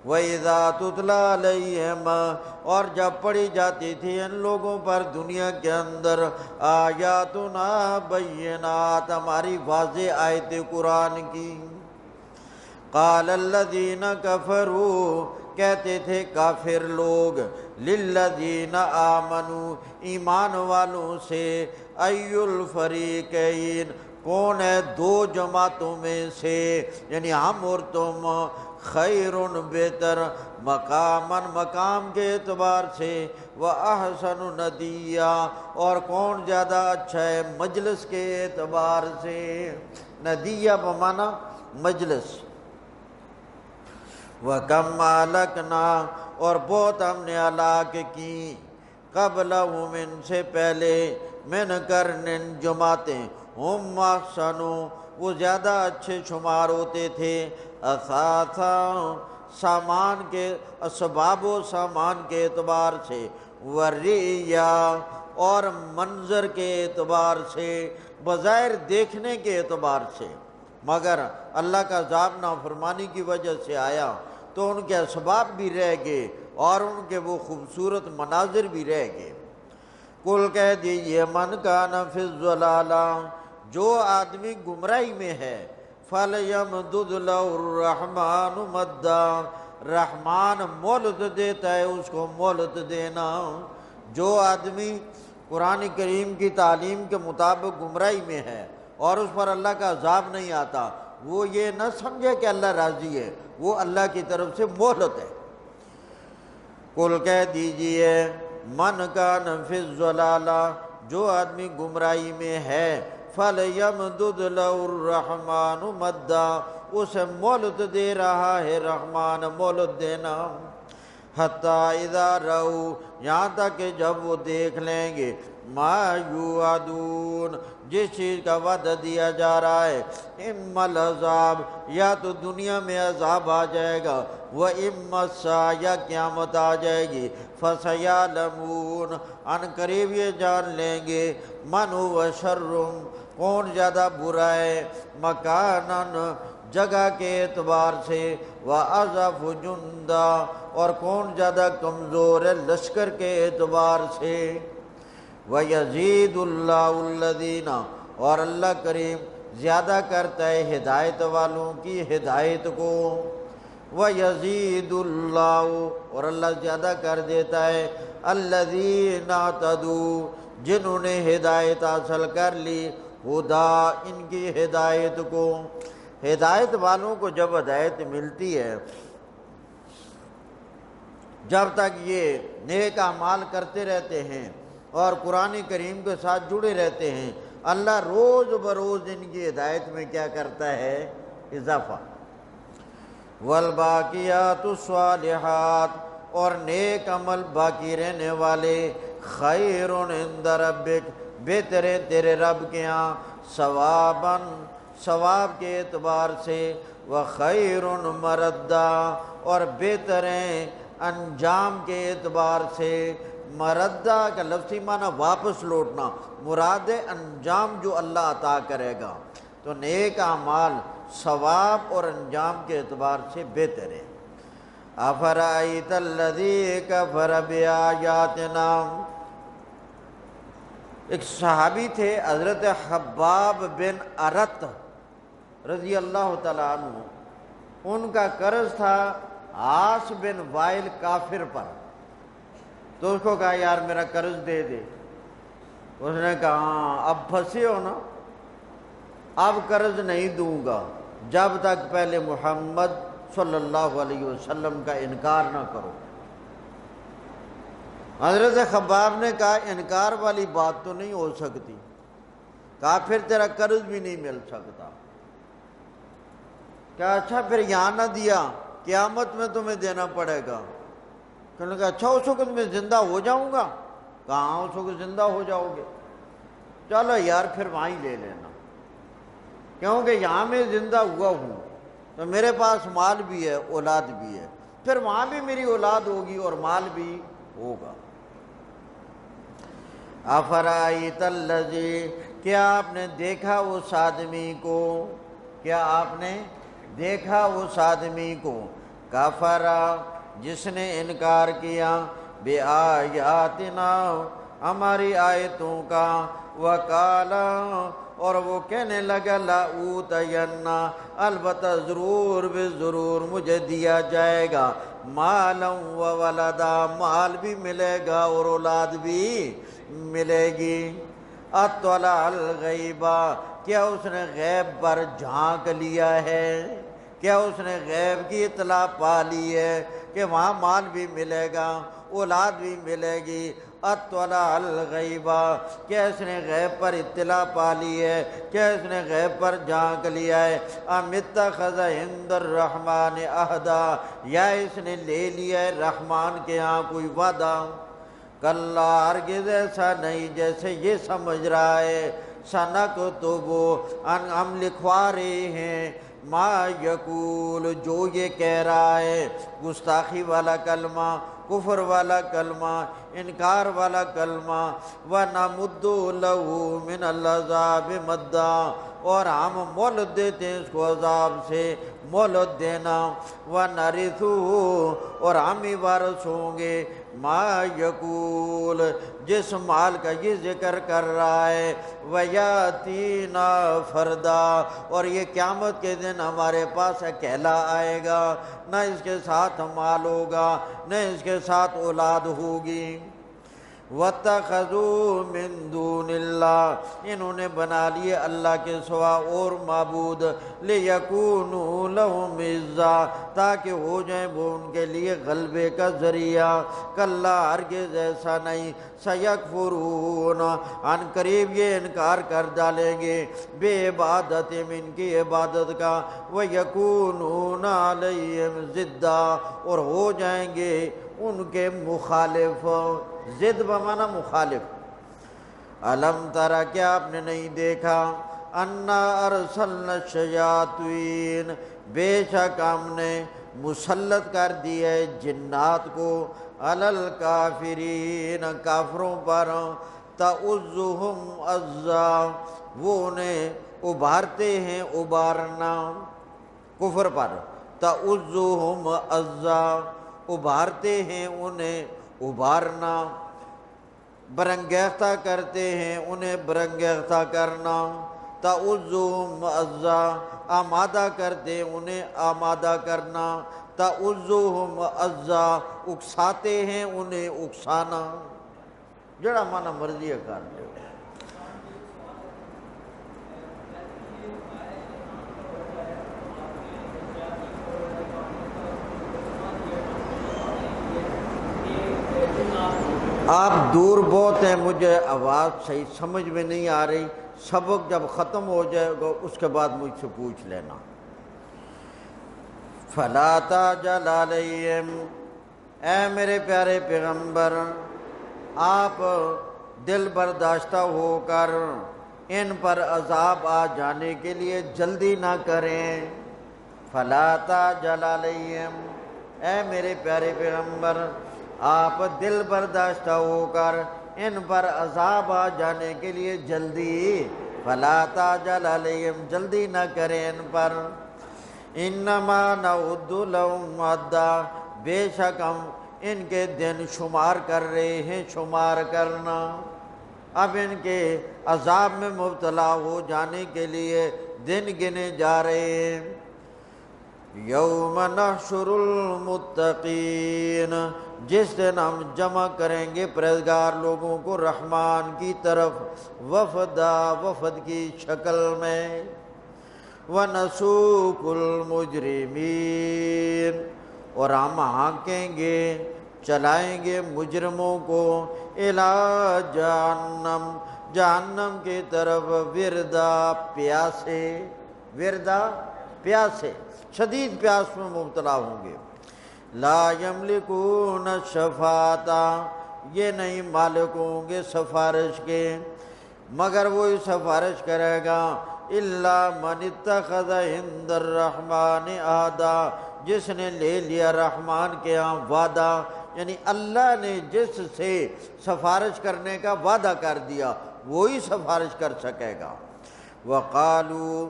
وَإِذَا تُتْلَىٰ عَلَيْهِمْ، اور جب پڑھی جاتی تھی ان لوگوں پر دنیا کے اندر، آیاتنا بینات، ہماری واضح آیت قرآن کی، قال الذین کفروا، کہتے تھے کافر لوگ، للذین آمنوا، ایمان والوں سے، ای الفریقین، کون ہے دو جماعتوں میں سے، یعنی ہم اور تم، خیر، بہتر، مقاماً، مقام کے اعتبار سے، واحسن ندیا، اور کون زیادہ اچھا ہے مجلس کے اعتبار سے، ندیہ بمانا مجلس۔ وَكَمْ أَهْلَكْنَا، اور بہت ہم نے ہلاک کی، قبلہم، ان سے پہلے، من قرن، جماعتیں، ہم احسن، وہ زیادہ اچھے شمار ہوتے تھے، اثاثا، سامان کے، اسباب و سامان کے اعتبار سے، ورعیا، اور منظر کے اعتبار سے، بظاہر دیکھنے کے اعتبار سے، مگر اللہ کا عذاب نافرمانی کی وجہ سے آیا تو ان کے اسباب بھی رہ گئے اور ان کے وہ خوبصورت مناظر بھی رہ گئے۔ قل کہہ دیجئے، من کان فی الضلالہ، جو آدمی گمراہی میں ہے، فَلْيَمْدُدْ لَهُ الرَّحْمَٰنُ مَدًّا، رحمان مہلت دیتا ہے اس کو مہلت دینا۔ جو آدمی قرآن کریم کی تعلیم کے مطابق گمراہی میں ہے اور اس پر اللہ کا عذاب نہیں آتا، وہ یہ نہ سمجھے کہ اللہ راضی ہے، وہ اللہ کی طرف سے مہلت ہے۔ قل کہہ دیجئے، من کان فی الضلالہ، جو آدمی گمراہی میں ہے، فَلْيَمْدُدْ لَهُ الرَّحْمَٰنُ مَدًّا، اسے مہلت دے رہا ہے رحمان، مہلت دینا۔ حَتَّىٰ اِذَا رَأَوْا، یہاں تک کہ جب وہ دیکھ لیں گے، مَا یُوعَدُونَ، جس چیز کا وعدہ دیا جا رہا ہے، اِمَّا الْعَذَابُ، یا تو دنیا میں عذاب آ جائے گا، وَإِمَّا السَّاعَةُ، یا قیامت آ جائے گی، فَسَيَعْلَمُونَ، ان قریب یہ جان لیں گے، مَنْ هُوَ شَرٌّ، کون زیادہ برا ہے، مکاناً، جگہ کے اعتبار سے، وَأَضْعَفُ جُنْدًا، اور کون زیادہ کمزور ہے لشکر کے اعتبار سے۔ وَيَزِيدُ اللَّهُ الَّذِينَ، اور اللہ کریم زیادہ کرتا ہے ہدایت والوں کی ہدایت کو، وَيَزِيدُ اللَّهُ، اور اللہ زیادہ کر دیتا ہے، الَّذِينَ اهْتَدُوا، جنہوں نے ہدایت حاصل کر لی، خدا ان کی ہدایت کو۔ ہدایت والوں کو جب ہدایت ملتی ہے، جب تک یہ نیک اعمال کرتے رہتے ہیں اور قرآن کریم کے ساتھ جڑے رہتے ہیں، اللہ روز بروز ان کی ہدایت میں کیا کرتا ہے؟ اضافہ۔ والباقیات الصالحات، اور نیک عمل باقی رہنے والے، خیر عند ربک، بہتر ہے تیرے رب کے ہاں، ثواباً، ثواب کے اعتبار سے، وخیر مردا، اور بہتر ہیں انجام کے اعتبار سے۔ مردہ کا لفظی معنی واپس لوٹنا، مراد ہے انجام جو اللہ عطا کرے گا، تو نیک اعمال ثواب اور انجام کے اعتبار سے بہتر ہے۔ افرأیت الذی کفر بآیاتنا، ایک صحابی تھے حضرت خباب بن ارت رضی اللہ تعالیٰ عنہ، ان کا قرض تھا عاص بن وائل کافر پر، تو اس کو کہا یار میرا قرض دے دے. اس نے کہا ہاں اب پھنسے ہو نا، اب قرض نہیں دوں گا جب تک پہلے محمد صلی اللہ علیہ وسلم کا انکار نہ کرو. حضرت خباب نے کہا انکار والی بات تو نہیں ہو سکتی. کہا پھر تیرا قرض بھی نہیں مل سکتا. کہا اچھا پھر یہاں نہ دیا قیامت میں تمہیں دینا پڑے گا. کہنے کہا اچھا اس وقت میں زندہ ہو جاؤں گا. کہاں اس وقت زندہ ہو جاؤ گے، چلو یار پھر وہیں لے لینا، کیونکہ یہاں میں زندہ ہوا ہوں تو میرے پاس مال بھی ہے اولاد بھی ہے، پھر وہاں بھی میری اولاد ہوگی اور مال بھی ہوگا. افرائیت الذی، کیا آپ نے دیکھا اس آدمی کو، کیا آپ نے دیکھا اس آدمی کو، کفرا جس نے انکار کیا، بآیاتنا ہماری آیتوں کا، وقالا اور وہ کہنے لگا لأوتین البتہ ضرور بے ضرور مجھے دیا جائے گا، مالا و ولدا مال بھی ملے گا اور اولاد بھی ملے گی. اطلع الغیبا، کیا اس نے غیب پر جھانک لیا ہے، کیا اس نے غیب کی اطلاع پا لی ہے کہ وہاں مال بھی ملے گا اولاد بھی ملے گی. اطلع الغیبا، کیا اس نے غیب پر اطلاع پا لی ہے، کیا اس نے غیب پر جھانک لیا ہے. ام اتخذ عند الرحمن عہدا، یا اس نے لے لیا ہے رحمان کے ہاں کوئی وعدہ. کلا ہرگز ایسا نہیں جیسے یہ سمجھ رہا ہے. سنکتب، ہم لکھوا رہے ہیں، ما یقول جو یہ کہہ رہا ہے، گستاخی والا کلمہ، کفر والا کلمہ، انکار والا کلمہ. وَنَمُدُّ لَهُ مِنَ الْعَذَابِ مَدًّا، اور ہم مہلت دیتے ہیں اس کو عذاب سے مہلت دینا. وَنَرِثُهُ، اور ہم ہی وارث ہوں گے، ما یقول جس مال کا یہ ذکر کر رہا ہے. وَيَأْتِينَا فَرْدًا، اور یہ قیامت کے دن ہمارے پاس اکیلا آئے گا، نہ اس کے ساتھ مال ہوگا نہ اس کے ساتھ اولاد ہوگی. وَاتَّخَذُوا مِن دُونِ اللَّهِ، انہوں نے بنا لیے اللہ کے سوا اور معبود، لِيَكُونُوا لَهُمْ عِزًّا، تاکہ ہو جائیں وہ ان کے لیے غلبے کا ذریعہ. کلا ہرگز ایسا نہیں، سَيَكْفُرُونَ عن قریب یہ انکار کر ڈالیں گے، بے عبادت ان کی عبادت کا، وَيَكُونُونَ عَلَيْهِمْ ضِدًّا، اور ہو جائیں گے ان کے مخالف. ضد بمعنی مخالف. الم ترى، کیا آپ نے نہیں دیکھا، انا ارسلنا الشیاطین، بے شک ہم نے مسلط کر دیا ہے جنات کو، علی الکافرین کافروں پر، تعزهم عزا، وہ انہیں ابھارتے ہیں ابھارنا، کفر پر، تعزهم عزا ابھارتے ہیں انہیں ابھارنا، برنگیختہ کرتے ہیں انہیں برنگیختہ کرنا. تعزهم عزا آمادہ کرتے ہیں انہیں آمادہ کرنا. تعزهم عزا اکساتے ہیں انہیں اکسانا. جڑا مانا مرضی ہے کر لے. آپ دور بہت ہیں، مجھے آواز صحیح سمجھ میں نہیں آ رہی، سبق جب ختم ہو جائے گا اس کے بعد مجھ سے پوچھ لینا. فَلَا تَعْجَلْ عَلَيْهِمْ، اے میرے پیارے پیغمبر آپ دل برداشتہ ہو کر ان پر عذاب آ جانے کے لیے جلدی نہ کریں. فَلَا تَعْجَلْ عَلَيْهِمْ، اے میرے پیارے پیغمبر آپ دل برداشتہ ہو کر ان پر عذاب آ جانے کے لیے جلدی، فَلَا تَعْجَلْ عَلَيْهِمْ جلدی نہ کریں ان پر. إِنَّمَا نَعُدُّ لَهُمْ عَدًّا، بے شک ہم ان کے دن شمار کر رہے ہیں شمار کرنا. اب ان کے عذاب میں مبتلا ہو جانے کے لیے دن گنے جا رہے ہیں. یوم نحشر المتقین، جس دن ہم جمع کریں گے پرہیزگار لوگوں کو رحمان کی طرف وفدا، وفد کی شکل میں، وَنَسُوقُ الْمُجْرِمِينَ، اور ہم ہانکیں گے، چلائیں گے مجرموں کو، إِلَىٰ جہنم، جہنم کی طرف، وردا، پیاسے، وردا پیاسے، شدید پیاس میں مبتلا ہوں گے، لا یملکون الشفاعۃ، یہ نہیں مالک ہوں گے سفارش کے، مگر وہی سفارش کرے گا، الا من اتخذ عند الرحمن عہدا، جس نے لے لیا رحمان کے ہاں وعدہ، یعنی اللہ نے جس سے سفارش کرنے کا وعدہ کر دیا وہی سفارش کر سکے گا۔ وقالوا،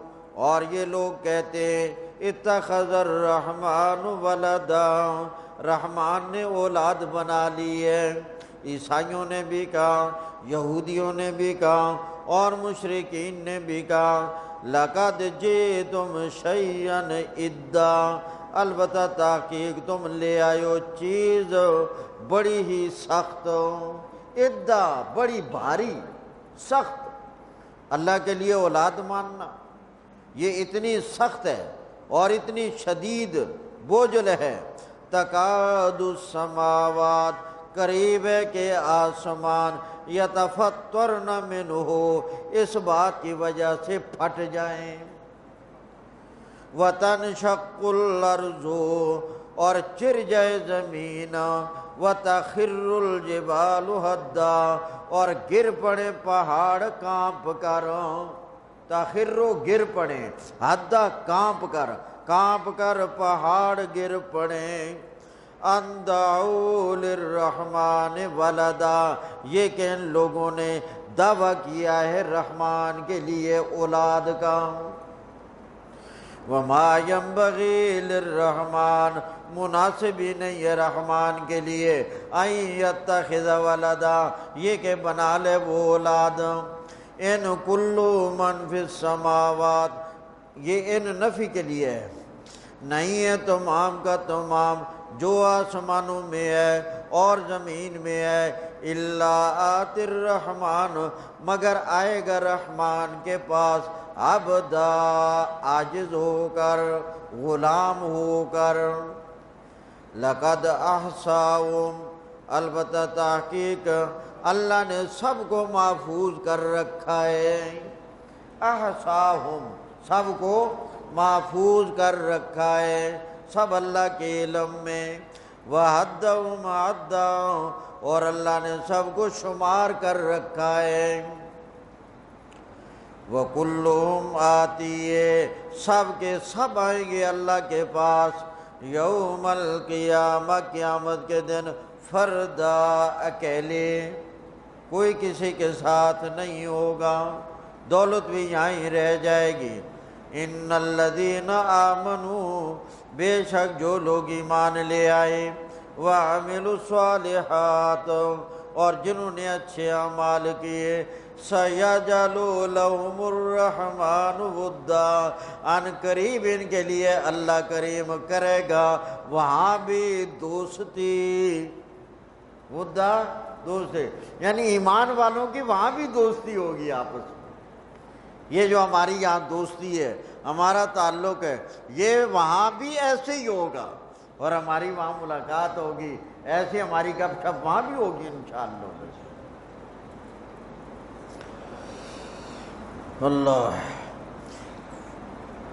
اور یہ لوگ کہتے ہیں، اتخذ الرحمن ولدا، رحمان نے اولاد بنا لی ہے، عیسائیوں نے بھی کہا، یہودیوں نے بھی کہا، اور مشرکین نے بھی کہا، لقد جئتم شیئا ادا، البتہ تحقیق تم لے آئے ہو چیز بڑی ہی سخت، ادا بڑی بھاری سخت، اللہ کے لیے اولاد ماننا یہ اتنی سخت ہے اور اتنی شدید بوجھل ہے، تکاد السماوات، قریب ہے کہ آسمان، یتفطرن منہ، اس بات کی وجہ سے پھٹ جائیں، وتنشق الارض، اور چر جائے زمین، وتخر الجبال ہدا، اور گر پڑے پہاڑ کانپ کر، تخرو گر پڑے، ہدا کانپ کر پہاڑ گر پڑے، ان دعوا للرحمن ولدا، یہ کہ ان لوگوں نے دعویٰ کیا ہے رحمان کے لیے اولاد کا، وما ينبغي للرحمن، مناسب ہی نہیں ہے رحمان کے لیے، ان يتخذ ولدا، یہ کہ بنا لے وہ اولاد، ان کل من فی السماوات، یہ ان نفی کے لیے ہے، نہیں ہے تمام کا تمام جو آسمانوں میں ہے اور زمین میں ہے، الا آتی الرحمن، مگر آئے گا رحمان کے پاس، عبدا، عاجز ہو کر، غلام ہو کر، لقد احصاهم، البتہ تحقیق اللہ نے سب کو محفوظ کر رکھا ہے، احصاهم، سب کو محفوظ کر رکھا ہے، سب اللہ کے علم میں، وعدهم عدا، اور اللہ نے سب کو شمار کر رکھا ہے، وَكُلُّهُمْ آتِيہِ، سب کے سب آئیں گے اللہ کے پاس، یوم القیامہ، قیامت کے دن، فردا، اکیلے، کوئی کسی کے ساتھ نہیں ہوگا، دولت بھی یہاں ہی رہ جائے گی، ان الذین آمنوا، بے شک جو لوگ ایمان لے آئے، وعملوا الصالحات، اور جنہوں نے اچھے اعمال کیے، سَيَجْعَلُ لَهُمُ الرَّحْمَنُ وُدًّا، ان قریب ان کے لیے اللہ کریم کرے گا وہاں بھی دوستی، وُدًّا، دوستی، یعنی ایمان والوں کی وہاں بھی دوستی ہوگی آپس میں، یہ جو ہماری یہاں دوستی ہے، ہمارا تعلق ہے، یہ وہاں بھی ایسے ہی ہوگا، اور ہماری وہاں ملاقات ہوگی، ایسے ہماری گپ شپ وہاں بھی ہوگی انشاءاللہ۔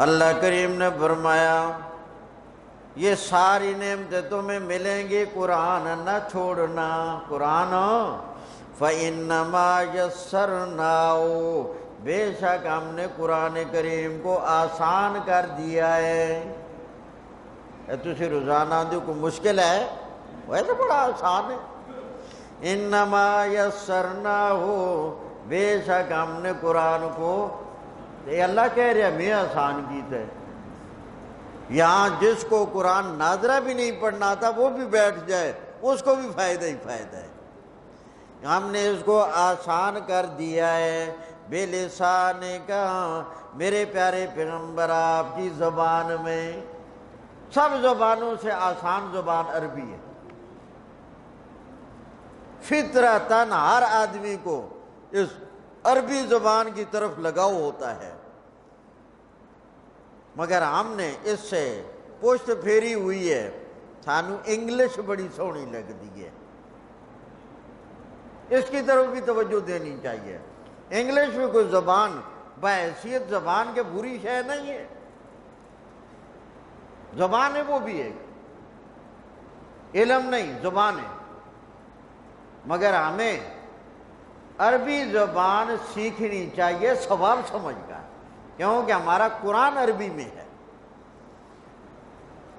اللہ کریم نے فرمایا یہ ساری نعمتیں تمہیں ملیں گی، قرآن نہ چھوڑنا، قرآن فَإِنَّمَا يَسَّرْنَاهُ، بے شک ہم نے قرآن کریم کو آسان کر دیا ہے، تسی روزانہ دی کو مشکل ہے، وہ تو بڑا آسان ہے، انما یسرناہ، بے شک ہم نے قرآن کو، یہ اللہ کہہ رہے ہمیں آسان کیتا ہے، یہاں جس کو قرآن ناظرہ بھی نہیں پڑھنا تھا وہ بھی بیٹھ جائے اس کو بھی فائدہ ہی فائدہ ہے، ہم نے اس کو آسان کر دیا ہے، بلسان کا، میرے پیارے پیغمبر آپ کی زبان میں، سب زبانوں سے آسان زبان عربی ہے، فطرتاً ہر آدمی کو اس عربی زبان کی طرف لگاؤ ہوتا ہے، مگر ہم نے اس سے پشت پھیری ہوئی ہے، سانو انگلش بڑی سونی لگتی ہے، اس کی طرف بھی توجہ دینی چاہیے۔ انگلش بھی کوئی زبان بحیثیت زبان کے بری شے نہیں ہے، زبان ہے وہ بھی ایک، علم نہیں زبان ہے، مگر ہمیں عربی زبان سیکھنی چاہیے ثواب سمجھ کر، کیونکہ ہمارا قرآن عربی میں ہے۔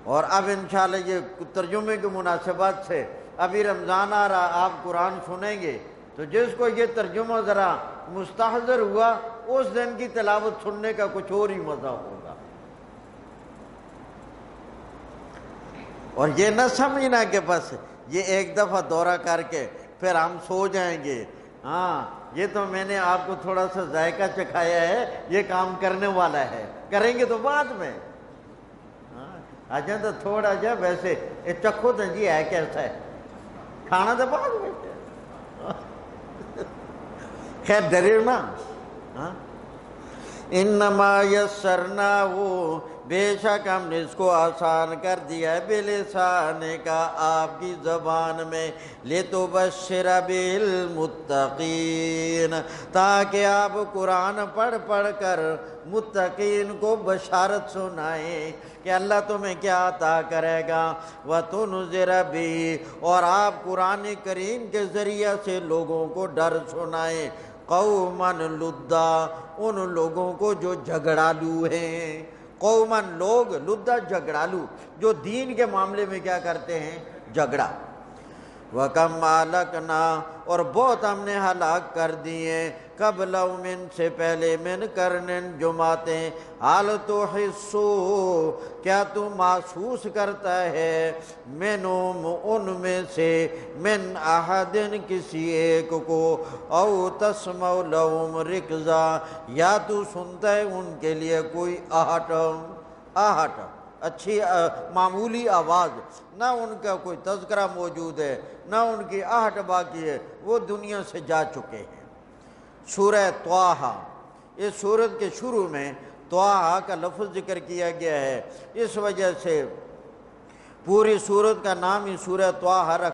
اور اب انشاءاللہ یہ ترجمے کی مناسبت سے ابھی رمضان آ رہا، آپ قرآن سنیں گے تو جس کو یہ ترجمہ ذرا مستحضر ہوا اس دن کی تلاوت سننے کا کچھ اور ہی مزہ ہوگا۔ اور یہ نہ سمجھنا کہ بس یہ ایک دفعہ دورہ کر کے پھر ہم سو جائیں گے، ہاں یہ تو میں نے آپ کو تھوڑا سا ذائقہ چکھایا ہے، یہ کام کرنے والا ہے، کریں گے تو بعد میں، تو تھوڑا جا ویسے یہ چکھو تو جی ہے کیسا ہے، کھانا تو بعد میں، خیر ڈرے نا۔ انما یسرناہ، بے شک ہم نے اس کو آسان کر دیا ہے، بلسان کا آپ کی زبان میں، لتبشر بالمتقین، تاکہ آپ قرآن پڑھ پڑھ کر متقین کو بشارت سنائیں کہ اللہ تمہیں کیا عطا کرے گا، وتنذر بھی، اور آپ قرآن کریم کے ذریعے سے لوگوں کو ڈر سنائیں، قوماً لدا، ان لوگوں کو جو جھگڑالو ہیں، قوماً لوگ، لدا جھگڑالو، جو دین کے معاملے میں کیا کرتے ہیں، جھگڑا۔ وَكَمْ أَهْلَكْنَا، اور بہت ہم نے ہلاک کر دیے، قبلہم ان سے پہلے، من قرن جماعتیں، حال تحسو، کیا تو محسوس کرتا ہے، منہم ان میں سے، من احد کسی ایک کو، او تسمع لہم رکزا، یا تو سنتا ہے ان کے لیے کوئی آہٹ، آہٹ اچھی معمولی آواز، نہ ان کا کوئی تذکرہ موجود ہے، نہ ان کی آہٹ باقی ہے، وہ دنیا سے جا چکے ہیں۔ سورہ طٰہٰ، اس سورت کے شروع میں طٰہٰ کا لفظ ذکر کیا گیا ہے، اس وجہ سے پوری سورت کا نام ہی سورہ طٰہٰ رکھا